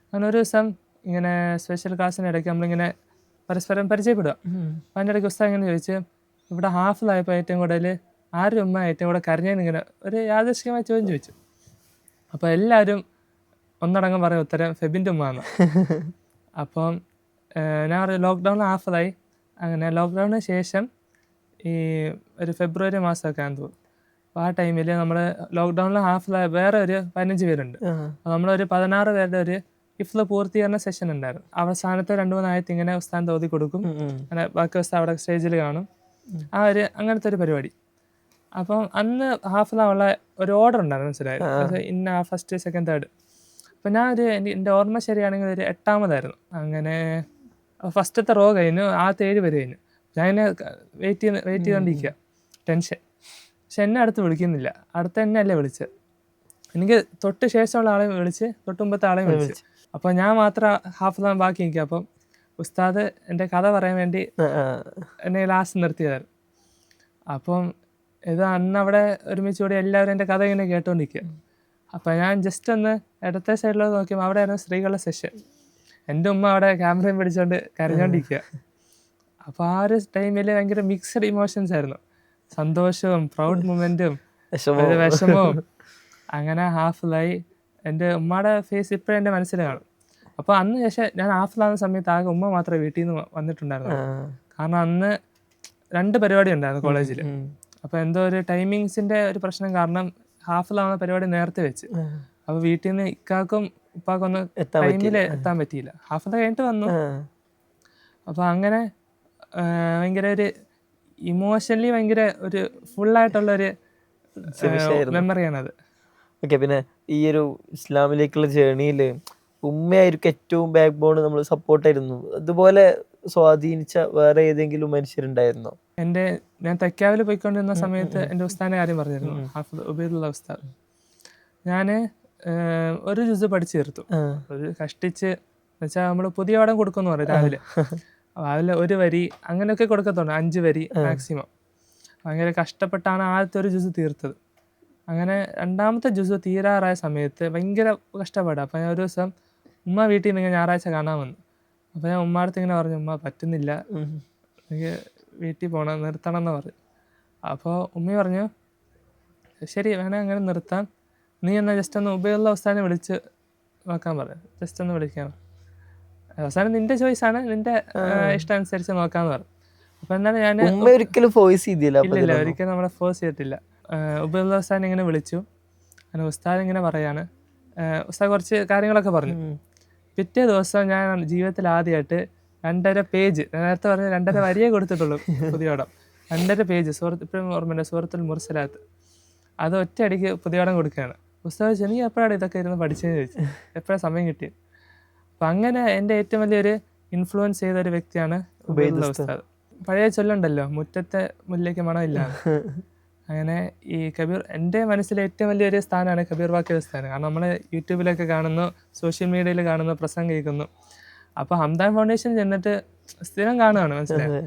അങ്ങനെ ഒരു ദിവസം ഇങ്ങനെ സ്പെഷ്യൽ ക്ലാസ്സിനിടയ്ക്ക് നമ്മളിങ്ങനെ പരസ്പരം പരിചയപ്പെടുക. അപ്പോൾ അതിൻ്റെ ഇടയ്ക്ക് ഉസ്താദ് ഇങ്ങനെ ചോദിച്ച്, ഇവിടെ ഹാഫിളായപ്പോൾ ഏറ്റവും കൂടുതൽ ആരുടെ ഉമ്മ ഏറ്റവും കൂടുതൽ കരഞ്ഞതെന്ന് ഇങ്ങനെ ഒരു യാദൃശ്ചികമായ ചോദ്യം ചോദിച്ചു. അപ്പോൾ എല്ലാവരും ഒന്നടങ്കം പറയും ഉത്തരം ഫെബിൻ്റെ ഉമ്മ. അപ്പം ഞാൻ ലോക്ക്ഡൗൺ ഹാഫതായി. അങ്ങനെ ലോക്ക്ഡൗണിന് ശേഷം ഈ ഒരു ഫെബ്രുവരി മാസമൊക്കെ ആണെന്ന് തോന്നുന്നു. അപ്പോൾ ആ ടൈമിൽ നമ്മൾ ലോക്ക്ഡൗണിൽ ഹാഫിലായ വേറെ ഒരു 15 പേരുണ്ട്. അപ്പോൾ നമ്മളൊരു 16 പേരുടെ ഒരു ഹിഫ്ള് പൂർത്തീകരണ സെഷൻ ഉണ്ടായിരുന്നു. അവസാനത്തെ 2-3 ആയത്ത് ഇങ്ങനെ ഉസ്താദ് ഓതി കൊടുക്കും. അങ്ങനെ ബാക്കി ഉസ്താദ് അവിടെ സ്റ്റേജിൽ കാണും. അങ്ങനത്തെ ഒരു പരിപാടി. അപ്പം അന്ന് ഹാഫിലുള്ള ഒരു ഓർഡർ ഉണ്ടായിരുന്നു, മനസ്സിലായത്, ഇന്ന ഫസ്റ്റ് സെക്കൻഡ് തേർഡ്. അപ്പം ഞാൻ എൻ്റെ ഓർമ്മ ശരിയാണെങ്കിൽ ഒരു 8ാമതായിരുന്നു. അങ്ങനെ ഫസ്റ്റത്തെ റോ കഴിഞ്ഞു, 7 പേര് കഴിഞ്ഞു. ഞാൻ എന്നെ വെയിറ്റ് ചെയ്തുകൊണ്ടിരിക്കുക, ടെൻഷൻ. പക്ഷെ എന്നെ അടുത്ത് വിളിക്കുന്നില്ല. അടുത്ത എന്നെ അല്ലേ വിളിച്ചത്. എനിക്ക് തൊട്ട് ശേഷമുള്ള ആളെയും വിളിച്ച്, തൊട്ട് മുമ്പത്തെ ആളെയും വിളിച്ച്. അപ്പോൾ ഞാൻ മാത്രം ഹാഫിലാൻ ബാക്കി നിൽക്കുക. അപ്പം ഉസ്താദ് എൻ്റെ കഥ പറയാൻ വേണ്ടി എന്നെ ലാസ്റ്റ് നിർത്തിയതായിരുന്നു. അപ്പം ഇത് അന്ന് അവിടെ ഒരുമിച്ച് കൂടി എല്ലാവരും എൻ്റെ കഥ ഇങ്ങനെ കേട്ടോണ്ടിരിക്കുക. അപ്പം ഞാൻ ജസ്റ്റ് ഒന്ന് ഇടത്തെ സൈഡിലോട്ട് നോക്കിയപ്പോൾ അവിടെ ആയിരുന്നു സ്ത്രീകളുടെ സെഷൻ. എൻ്റെ ഉമ്മ അവിടെ ക്യാമറയും പിടിച്ചുകൊണ്ട് കരഞ്ഞോണ്ടിരിക്കുക. അപ്പോൾ ആ ഒരു ടൈമിൽ ഭയങ്കര മിക്സഡ് ഇമോഷൻസ് ആയിരുന്നു. സന്തോഷവും പ്രൗഡ് മൊമെൻറ്റും വിഷമവും. അങ്ങനെ ഹാഫിലായി. എൻ്റെ ഉമ്മയുടെ ഫേസ് ഇപ്പോഴും എൻ്റെ മനസ്സിൽ കാണും. അപ്പോൾ അന്ന് ശേഷം ഞാൻ ഹാഫിലാകുന്ന സമയത്ത് ആകെ ഉമ്മ മാത്രമേ വീട്ടിൽ നിന്ന് വന്നിട്ടുണ്ടായിരുന്നു. കാരണം അന്ന് 2 പരിപാടി ഉണ്ടായിരുന്നു കോളേജിൽ. അപ്പോൾ എന്തോ ഒരു ടൈമിങ്സിൻ്റെ ഒരു പ്രശ്നം കാരണം ഹാഫിലാവുന്ന പരിപാടി നേരത്തെ വെച്ച്. അപ്പോൾ വീട്ടിൽ നിന്ന് ഇക്കാക്കും ഉപ്പാക്കൊന്നും ടൈമിൽ എത്താൻ പറ്റിയില്ല. ഹാഫില കഴിഞ്ഞിട്ട് വന്നു. അപ്പോൾ അങ്ങനെ ഭയങ്കര ഒരു ഇമോഷണലി ഭയങ്കര ഒരു ഫുള്ളായിട്ടുള്ളൊരു മെമ്മറിയാണത്. ഓക്കെ, പിന്നെ ഈ ഒരു ഇസ്ലാമിലേക്കുള്ള ജേണിയിൽ ഉമ്മയായിരിക്കും ഏറ്റവും ബാക്ക് ബോൺ, നമ്മൾ സപ്പോർട്ടായിരുന്നു. അതുപോലെ സ്വാധീനിച്ച വേറെ ഏതെങ്കിലും മനുഷ്യരുണ്ടായിരുന്നോ? ഞാൻ തെക്കാവിൽ പോയിക്കൊണ്ടിരുന്ന സമയത്ത് എൻ്റെ ഉസ്താദിൻ്റെ കാര്യം പറഞ്ഞിരുന്നു, ഹാഫിദ് ഉബൈദുള്ള ഉസ്താദ്. ഞാൻ ഒരു ജുസ് പഠിച്ചു തീർത്തു. ഒരു കഷ്ടിച്ച് എന്നുവെച്ചാൽ നമ്മൾ പുതിയ പാഠം കൊടുക്കുമെന്ന് പറയും. രാവിലെ 1 വരി അങ്ങനെയൊക്കെ കൊടുക്കത്തുണ്ട്, 5 വരി മാക്സിമം. ഭയങ്കര കഷ്ടപ്പെട്ടാണ് ആദ്യത്തെ ഒരു ജുസ് തീർത്തത്. അങ്ങനെ 2ാമത്തെ ജുസ് തീരാറായ സമയത്ത് ഭയങ്കര കഷ്ടപ്പാടാണ്. അപ്പോൾ ഞാൻ ഒരു ദിവസം ഉമ്മ വീട്ടിൽ നിന്ന് ഞായറാഴ്ച കാണാൻ വന്നു. അപ്പോൾ ഞാൻ ഉമ്മയുടെ ഇങ്ങനെ പറഞ്ഞു, ഉമ്മ പറ്റുന്നില്ല, എനിക്ക് വീട്ടിൽ പോകണം, നിർത്തണം എന്ന് പറഞ്ഞു. അപ്പോൾ ഉമ്മ പറഞ്ഞു, ശരി വേണേൽ അങ്ങനെ നിർത്താം, നീ എന്നാൽ ജസ്റ്റ് ഒന്ന് ഉബൈദുള്ള ഉസ്താദിനെ വിളിച്ച് നോക്കാൻ പറഞ്ഞു. ജസ്റ്റ് ഒന്ന് വിളിക്കണം, അവസാനം നിന്റെ ചോയ്സാണ്, നിന്റെ ഇഷ്ടം അനുസരിച്ച് നോക്കാമെന്ന് പറഞ്ഞു. അപ്പോൾ എന്നാലും ഞാൻ ഒരിക്കലും ഫോഴ്സ് ചെയ്തില്ല. ഇല്ല, ഒരിക്കലും നമ്മളെ ഫോഴ്സ് ചെയ്തിട്ടില്ല. ഉബൈദുള്ള ഉസ്താദിനെ ഇങ്ങനെ വിളിച്ചു. അങ്ങനെ ഉസ്താദ് ഇങ്ങനെ പറയാണ്, ഉസ്താദ് കുറച്ച് കാര്യങ്ങളൊക്കെ പറഞ്ഞു. പിറ്റേ ദിവസം ഞാൻ ജീവിതത്തിൽ ആദ്യമായിട്ട് 2.5 പേജ്, നേരത്തെ പറഞ്ഞ 2.5 വരിയേ കൊടുത്തിട്ടുള്ളൂ പുതിയോടം, 2.5 പേജ് ഇപ്പോഴും ഓർമ്മയുണ്ട്, സൂറത്തുൽ മുർസലാത്ത്, അത് ഒറ്റയടിക്ക് പുതിയോടം കൊടുക്കുകയാണ്. ഉസ്താദ് ചോദിച്ചു, നീ എപ്പോഴാണ് ഇതൊക്കെ ഇരുന്ന് പഠിച്ചതെന്ന് ചോദിച്ചു, എപ്പോഴാണ് സമയം കിട്ടിയത്. അപ്പം അങ്ങനെ എൻ്റെ ഏറ്റവും വലിയൊരു ഇൻഫ്ലുവൻസ് ചെയ്ത ഒരു വ്യക്തിയാണ് ഉബൈദുള്ള ഉസ്താദ്. പഴയ ചൊല്ലുണ്ടല്ലോ, മുറ്റത്തെ മുല്ലയ്ക്ക് മണമില്ല. അങ്ങനെ ഈ കബീർ എൻ്റെ മനസ്സിലെ ഏറ്റവും വലിയൊരു സ്ഥാനമാണ് കബീർ ബാക്കി സ്ഥാനം. കാരണം നമ്മൾ യൂട്യൂബിലൊക്കെ കാണുന്നു, സോഷ്യൽ മീഡിയയിൽ കാണുന്നു, പ്രസംഗം കേൾക്കുന്നു. അപ്പോൾ ഹംദാൻ ഫൗണ്ടേഷൻ ചെന്നിട്ട് സ്ഥിരം കാണുകയാണ്, മനസ്സിലായി.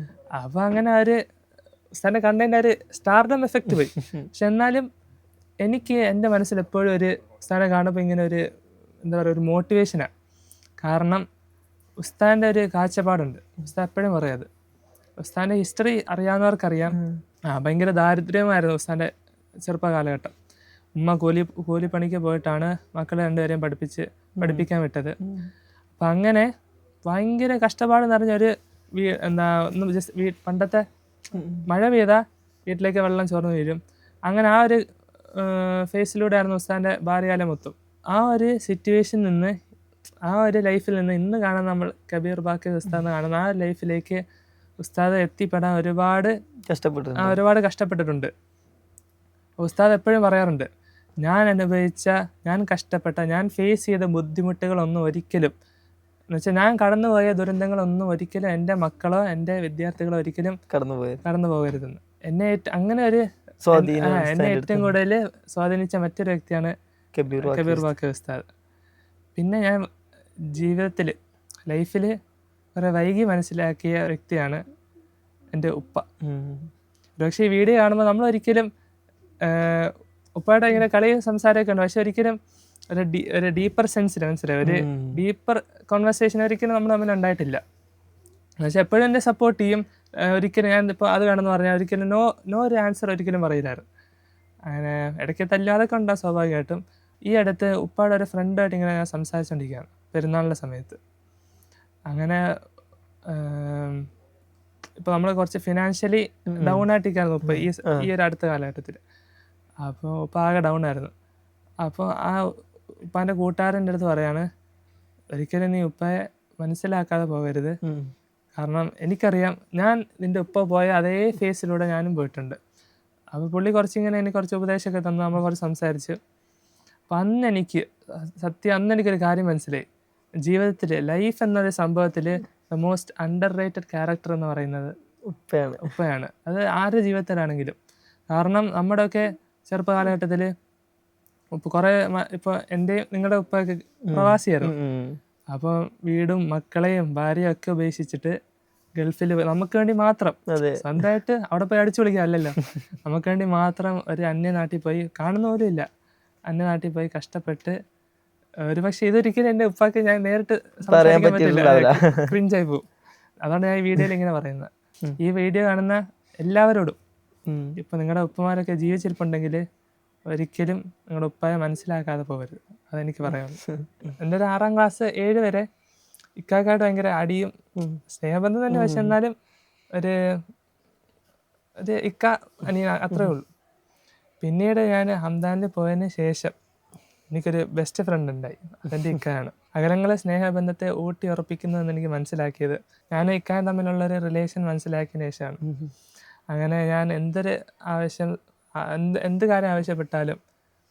അപ്പോൾ അങ്ങനെ ഒരു ഉസ്താദിനെ കണ്ടതിൻ്റെ ഒരു സ്റ്റാർഡം എഫക്റ്റ് പോയി. പക്ഷെ എന്നാലും എനിക്ക് എൻ്റെ മനസ്സിൽ എപ്പോഴും ഒരു ഉസ്താദിനെ കാണുമ്പോൾ ഇങ്ങനെ ഒരു എന്താ പറയുക, ഒരു മോട്ടിവേഷനാണ്. കാരണം ഉസ്താദിൻ്റെ ഒരു കാഴ്ചപ്പാടുണ്ട്. ഉസ്താദ് എപ്പോഴും പറയാത്, ഉസ്താദിൻ്റെ ഹിസ്റ്ററി അറിയാവുന്നവർക്കറിയാം. ഭയങ്കര ദാരിദ്ര്യമായിരുന്നു ഉസ്താദിൻ്റെ ചെറുപ്പ കാലഘട്ടം. ഉമ്മ കൂലിപ്പണിക്ക് പോയിട്ടാണ് മക്കളെ 2 പേരെയും പഠിപ്പിക്കാൻ വിട്ടത്. അപ്പം അങ്ങനെ ഭയങ്കര കഷ്ടപ്പാട് നിറഞ്ഞൊരു പണ്ടത്തെ മഴ പെയ്താൽ വീട്ടിലേക്ക് വെള്ളം ചോർന്ന് വീഴും. അങ്ങനെ ആ ഒരു ഫേസിലൂടെ ആയിരുന്നു ഉസ്താദിൻ്റെ ബാല്യകാലം മൊത്തം. ആ ഒരു സിറ്റുവേഷനിൽ നിന്ന്, ആ ഒരു ലൈഫിൽ നിന്ന് ഇന്ന് കാണുന്ന നമ്മൾ കബീർ ബാക്കി ഉസ്താദ് കാണുന്ന ആ ലൈഫിലേക്ക് ഉസ്താദ് എത്തിപ്പെടാൻ ഒരുപാട് കഷ്ടപ്പെട്ടിട്ടുണ്ട്. ഉസ്താദ് എപ്പോഴും പറയാറുണ്ട്, ഞാൻ കഷ്ടപ്പെട്ട, ഞാൻ ഫേസ് ചെയ്ത ബുദ്ധിമുട്ടുകളൊന്നും ഒരിക്കലും, എന്നുവെച്ചാൽ ഞാൻ കടന്നുപോയ ദുരന്തങ്ങളൊന്നും ഒരിക്കലും എൻ്റെ മക്കളോ എൻ്റെ വിദ്യാർത്ഥികളോ ഒരിക്കലും കടന്നു പോകരുതെന്ന്. അങ്ങനെ ഒരു എന്നെ ഏറ്റവും കൂടുതൽ സ്വാധീനിച്ച മറ്റൊരു വ്യക്തിയാണ് കബീർ ബാക്കി ഉസ്താദ്. പിന്നെ ഞാൻ ജീവിതത്തിൽ ലൈഫിൽ കുറെ വൈകി മനസ്സിലാക്കിയ വ്യക്തിയാണ് എൻ്റെ ഉപ്പ. പക്ഷേ ഈ വീഡിയോ കാണുമ്പോൾ നമ്മളൊരിക്കലും ഉപ്പയുടെ ഇങ്ങനെ കളിയും സംസാരമൊക്കെ ഉണ്ട്, പക്ഷെ ഒരിക്കലും ഒരു ഡീപ്പർ സെൻസിൽ, മനസ്സിലായി, ഒരു ഡീപ്പർ കോൺവെർസേഷൻ ഒരിക്കലും നമ്മൾ തമ്മിൽ ഉണ്ടായിട്ടില്ല. പക്ഷെ എപ്പോഴും എന്നെ സപ്പോർട്ട് ചെയ്യും. ഒരിക്കലും ഞാൻ ഇപ്പോൾ അത് വേണമെന്ന് പറഞ്ഞാൽ ഒരിക്കലും നോ ഒരു ആൻസർ ഒരിക്കലും പറയില്ലായിരുന്നു. അങ്ങനെ ഇടയ്ക്ക് തല്ലാതൊക്കെ ഉണ്ടാകും സ്വാഭാവികമായിട്ടും. ഈ അടുത്ത് ഉപ്പാടെ ഒരു ഫ്രണ്ടായിട്ട് ഇങ്ങനെ ഞാൻ സംസാരിച്ചുകൊണ്ടിരിക്കുകയാണ് പെരുന്നാളിൻ്റെ സമയത്ത്. അങ്ങനെ ഇപ്പോൾ നമ്മൾ കുറച്ച് ഫിനാൻഷ്യലി ഡൗൺ ആയിട്ടിരിക്കുകയായിരുന്നു ഉപ്പ ഈ ഒരു അടുത്ത കാലഘട്ടത്തിൽ. അപ്പോൾ ഉപ്പ ആകെ ഡൗൺ ആയിരുന്നു. അപ്പോൾ ആ ഉപ്പാൻ്റെ കൂട്ടുകാരൻ്റെ അടുത്ത് പറയാണ്, ഒരിക്കലും നീ ഉപ്പയെ മനസ്സിലാക്കാതെ പോകരുത്. കാരണം എനിക്കറിയാം, ഞാൻ നിൻ്റെ ഉപ്പ പോയ അതേ ഫേസിലൂടെ ഞാനും പോയിട്ടുണ്ട്. അപ്പോൾ പുള്ളി എനിക്ക് കുറച്ച് ഉപദേശമൊക്കെ തന്നു, നമ്മൾ കുറച്ച് സംസാരിച്ചു. അപ്പം അന്ന് എനിക്കൊരു കാര്യം മനസ്സിലായി. ജീവിതത്തിൽ ലൈഫ് എന്നൊരു സംഭവത്തിൽ the most under rated character എന്ന് പറയുന്നത് ഉപ്പയാണ്. അത് ആരുടെ ജീവിതത്തിലാണെങ്കിലും. കാരണം നമ്മുടെയൊക്കെ ചെറുപ്പ കാലഘട്ടത്തിൽ ഇപ്പോൾ എൻ്റെയും നിങ്ങളുടെ ഉപ്പയൊക്കെ പ്രവാസിയായിരുന്നു. അപ്പോൾ വീടും മക്കളെയും ഭാര്യയും ഒക്കെ ഉപേക്ഷിച്ചിട്ട് ഗൾഫിൽ നമുക്ക് വേണ്ടി മാത്രം, സ്വന്തമായിട്ട് അവിടെ പോയി അടിച്ചു വിളിക്കുക അല്ലല്ലോ, നമുക്ക് വേണ്ടി മാത്രം ഒരു അന്യനാട്ടിൽ പോയി, കാണുന്ന പോലും ഇല്ല, അന്യനാട്ടിൽ പോയി കഷ്ടപ്പെട്ട്, ഒരു പക്ഷേ ഇതൊരിക്കലും എൻ്റെ ഉപ്പാക്ക് ഞാൻ നേരിട്ട് സംസാരിക്കാൻ പറ്റില്ല, ക്രിഞ്ചായി പോകും. അതാണ് ഞാൻ ഈ വീഡിയോയിൽ ഇങ്ങനെ പറയുന്നത്. ഈ വീഡിയോ കാണുന്ന എല്ലാവരോടും, ഇപ്പം നിങ്ങളുടെ ഉപ്പമാരൊക്കെ ജീവിച്ചിരിപ്പുണ്ടെങ്കിൽ ഒരിക്കലും നിങ്ങളുടെ ഉപ്പായെ മനസ്സിലാക്കാതെ പോകരുത്. അതെനിക്ക് പറയാനുള്ളത്. എൻ്റെ ഒരു 6ാം ക്ലാസ് 7 വരെ ഇക്കാക്കായിട്ട് ഭയങ്കര അടിയും സ്നേഹബന്ധം തന്നെ, പക്ഷെ എന്നാലും ഒരു ഇക്ക അനിയൻ അത്രേ ഉള്ളൂ. പിന്നീട് ഞാൻ ഹംദാനിൽ പോയതിന് ശേഷം എനിക്കൊരു ബെസ്റ്റ് ഫ്രണ്ട് ഉണ്ടായി. അതെൻ്റെ ഇക്കയാണ്. അകലങ്ങളെ സ്നേഹബന്ധത്തെ ഊട്ടി ഉറപ്പിക്കുന്നതെന്ന് എനിക്ക് മനസ്സിലാക്കിയത് ഞാനും ഇക്കായും തമ്മിലുള്ളൊരു റിലേഷൻ മനസ്സിലാക്കിയതിന് ശേഷമാണ്. അങ്ങനെ ഞാൻ എന്ത് കാര്യം ആവശ്യപ്പെട്ടാലും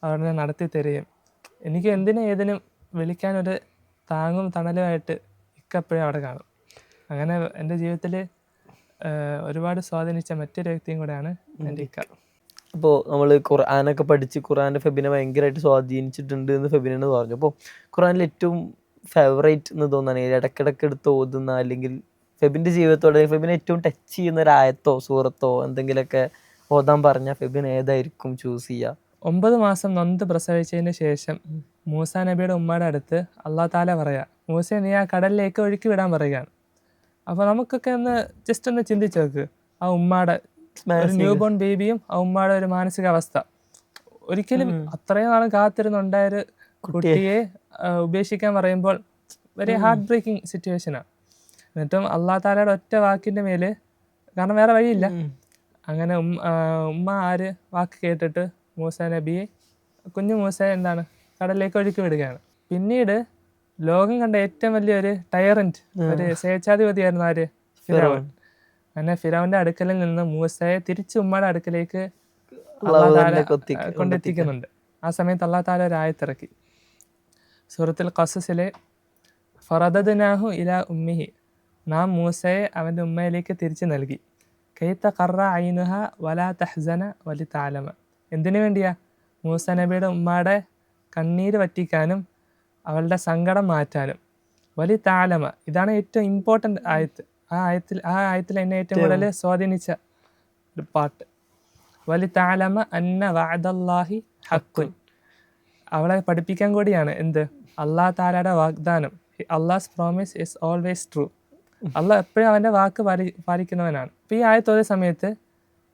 അവിടെ നടത്തി തരികയും എനിക്ക് ഏതിനും വിളിക്കാനൊരു താങ്ങും തണലുമായിട്ട് ഇക്കപ്പോഴും അവിടെ കാണും. അങ്ങനെ എൻ്റെ ജീവിതത്തിൽ ഒരുപാട് സ്വാധീനിച്ച മറ്റൊരു വ്യക്തിയും കൂടെയാണ് എൻ്റെ ഇക്ക. അപ്പോൾ നമ്മൾ ഖുർആനൊക്കെ പഠിച്ച് ഖുർആൻ്റെ ഫെബിനെ ഭയങ്കരമായിട്ട് സ്വാധീനിച്ചിട്ടുണ്ട് എന്ന് ഫെബിനെന്ന് പറഞ്ഞു. അപ്പോൾ ഖുർആനിൽ ഏറ്റവും ഫേവറേറ്റ് എന്ന് തോന്നുകയാണെങ്കിൽ ഇടയ്ക്കിടയ്ക്ക് എടുത്ത് ഓതുന്ന, അല്ലെങ്കിൽ ഫെബിൻ്റെ ജീവിതത്തോടെ ഫെബിനെ ഏറ്റവും ടച്ച് ചെയ്യുന്ന ഒരു ആയത്തോ സൂറത്തോ എന്തെങ്കിലുമൊക്കെ ഓതാൻ പറഞ്ഞാൽ ഫെബിൻ ഏതായിരിക്കും ചൂസ് ചെയ്യുക? 9 മാസം നൊന്ത് പ്രസവിച്ചതിന് ശേഷം മൂസാ നബിയുടെ ഉമ്മയുടെ അടുത്ത് അള്ളാഹു താല പറയാ, മൂസയെ നീ ആ കടലിലേക്ക് ഒഴുക്കി വിടാൻ പറയുകയാണ്. അപ്പോൾ നമുക്കൊക്കെ ജസ്റ്റ് ഒന്ന് ചിന്തിച്ച് നോക്ക്, ആ ഉമ്മയുടെ ഒരു ന്യൂ ബോൺ ബേബിയും ആ ഉമ്മയുടെ ഒരു മാനസികാവസ്ഥ. ഒരിക്കലും അത്രയും നാൾ കാത്തിരുന്നുണ്ടായൊരു കുട്ടിയെ ഉപേക്ഷിക്കാൻ പറയുമ്പോൾ വെരി ഹാർട്ട് ബ്രേക്കിംഗ് സിറ്റുവേഷനാണ്. എന്നിട്ടും അള്ളാഹു താലയുടെ ഒറ്റ വാക്കിൻ്റെ മേല്, കാരണം വേറെ വഴിയില്ല, അങ്ങനെ ഉമ്മ വാക്ക് കേട്ടിട്ട് മൂസാ നബിയെ, കുഞ്ഞു മൂസയെ കടലിലേക്ക് ഒഴുക്കി വിടുകയാണ്. പിന്നീട് ലോകം കണ്ട ഏറ്റവും വലിയൊരു ടയറന്റ്, ഒരു സ്വേച്ഛാധിപതിയായിരുന്നു ഫിറൗൻ. അങ്ങനെ ഫിറൗന്റെ അടുക്കലിൽ നിന്ന് മൂസയെ തിരിച്ച് ഉമ്മയുടെ അടുക്കലേക്ക് അല്ലാഹു തആല കൊണ്ടെത്തിക്കുന്നുണ്ട്. ആ സമയത്ത് അല്ലാഹു തആല ഒരു ആയത്തിറക്കി സൂറത്തുൽ ഖസസിലെ ഫറദദ്നാഹു ഇലാ ഉമ്മിഹി, നാം മൂസയെ അവൻ്റെ ഉമ്മയിലേക്ക് തിരിച്ചു നൽകി. കൈത ഖറ ഐനുഹ വലാ തഹ്സന വലി തഅലമ. എന്തിനു വേണ്ടിയാ? മൂസാ നബിയുടെ ഉമ്മയുടെ കണ്ണീര് വറ്റിക്കാനും അവളുടെ സങ്കടം മാറ്റാനും. വലി തഅലമ, ഇതാണ് ഏറ്റവും ഇമ്പോർട്ടൻ്റ് ആയത്ത്. ആ ആയത്തിൽ എന്നെ ഏറ്റവും കൂടുതൽ സ്വാധീനിച്ച ഒരു പാട്ട്. വലി തഅലമ അന്ന വഅദല്ലാഹി ഹഖ്കുൻ. അവളെ പഠിപ്പിക്കാൻ കൂടിയാണ് എന്ത്? അല്ലാഹു തആലയുടെ വാഗ്ദാനം, Allah's promise is always true. അള്ളാഹ് എപ്പോഴും അവൻ്റെ വാക്ക് പാലിക്കുന്നവനാണ്. അപ്പോൾ ഈ ആയത്ത് ഓരോ സമയത്ത്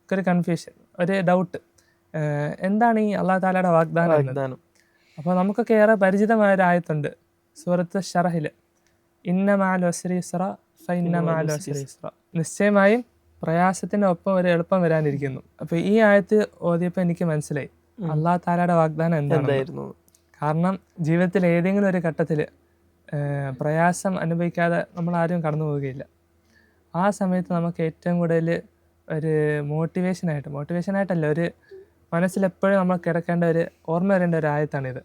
ഒരു കൺഫ്യൂഷൻ, ഒരു ഡൗട്ട്, എന്താണ് ഈ അള്ളാഹു തആലയുടെ വാഗ്ദാനം? അപ്പോൾ നമുക്കൊക്കെ ഏറെ പരിചിതമായൊരു ആയത്തുണ്ട് സൂറത്ത് ഷറഹിൽ, ഇന്ന മഅൽ ഉസ്രി യുസ്റ ഫഇന്ന മഅൽ ഉസ്രി യുസ്റ. നിശ്ചയമായും പ്രയാസത്തിൻ്റെ ഒപ്പം ഒരു എളുപ്പം വരാനിരിക്കുന്നു. അപ്പോൾ ഈ ആയത്ത് ഓതിയപ്പോൾ എനിക്ക് മനസ്സിലായി അള്ളാഹു തആലയുടെ വാഗ്ദാനം എന്തായിരുന്നു. കാരണം ജീവിതത്തിൽ ഏതെങ്കിലും ഒരു ഘട്ടത്തിൽ പ്രയാസം അനുഭവിക്കാതെ നമ്മൾ ആരും കടന്നു പോവുകയില്ല. ആ സമയത്ത് നമുക്ക് ഏറ്റവും കൂടുതൽ ഒരു മോട്ടിവേഷനായിട്ടല്ല, ഒരു മനസ്സിലെപ്പോഴും നമ്മൾ കിടക്കേണ്ട ഒരു ഓർമ്മ വരേണ്ട ഒരു ആയത്താണിത്.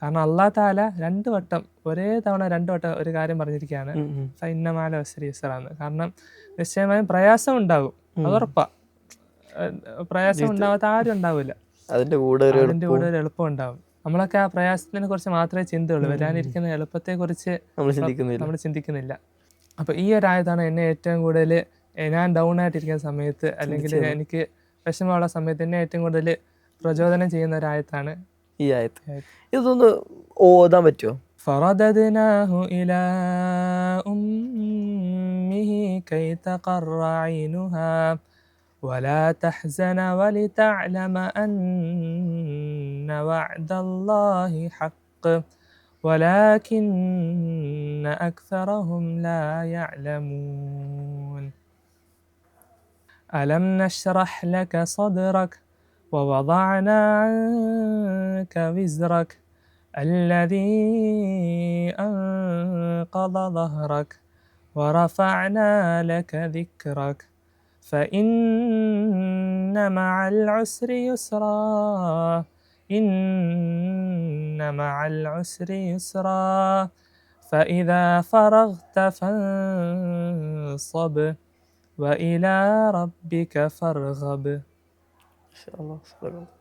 കാരണം അല്ലാഹു തആല രണ്ട് വട്ടം ഒരു കാര്യം പറഞ്ഞിരിക്കുകയാണ്, ഫഇന്ന മഅൽ ഉസ്രി യുസ്റ എന്ന്. കാരണം നിശ്ചയമായും പ്രയാസം ഉണ്ടാകും, അതുറപ്പാ. പ്രയാസം ഉണ്ടാവാത്ത ആരും ഉണ്ടാവില്ല, അതിൻ്റെ കൂടെ ഒരു എളുപ്പം ഉണ്ടാവും. നമ്മളൊക്കെ ആ പ്രയാസത്തിനെ കുറിച്ച് മാത്രമേ ചിന്തയുള്ളൂ, വരാനിരിക്കുന്ന എളുപ്പത്തെക്കുറിച്ച് നമ്മൾ ചിന്തിക്കുന്നില്ല. അപ്പോൾ ഈ ഒരു ആയത്താണ് എന്നെ ഏറ്റവും കൂടുതൽ, ഞാൻ ഡൗൺ ആയിട്ടിരിക്കുന്ന സമയത്ത് അല്ലെങ്കിൽ എനിക്ക് വിഷമമുള്ള സമയത്ത് എന്നെ ഏറ്റവും കൂടുതൽ പ്രചോദനം ചെയ്യുന്ന ഒരു ആയത്താണ് ഈ ആയത്ത്. ഇതൊന്ന് ഓതാൻ പറ്റുമോ? ഫറദദ്നാഹു ഇലാ ഉമ്മിഹി കൈ തഖറ ഐനുഹാ ولا تحزن ولتعلم أن وعد الله حق ولكن أكثرهم لا يعلمون ألم نشرح لك صدرك ووضعنا عنك وزرك الذي أنقض ظهرك ورفعنا لك ذكرك فإن مع العسر يسرا إن مع العسر يسرا فإذا فرغت فانصب وإلى ربك فارغب.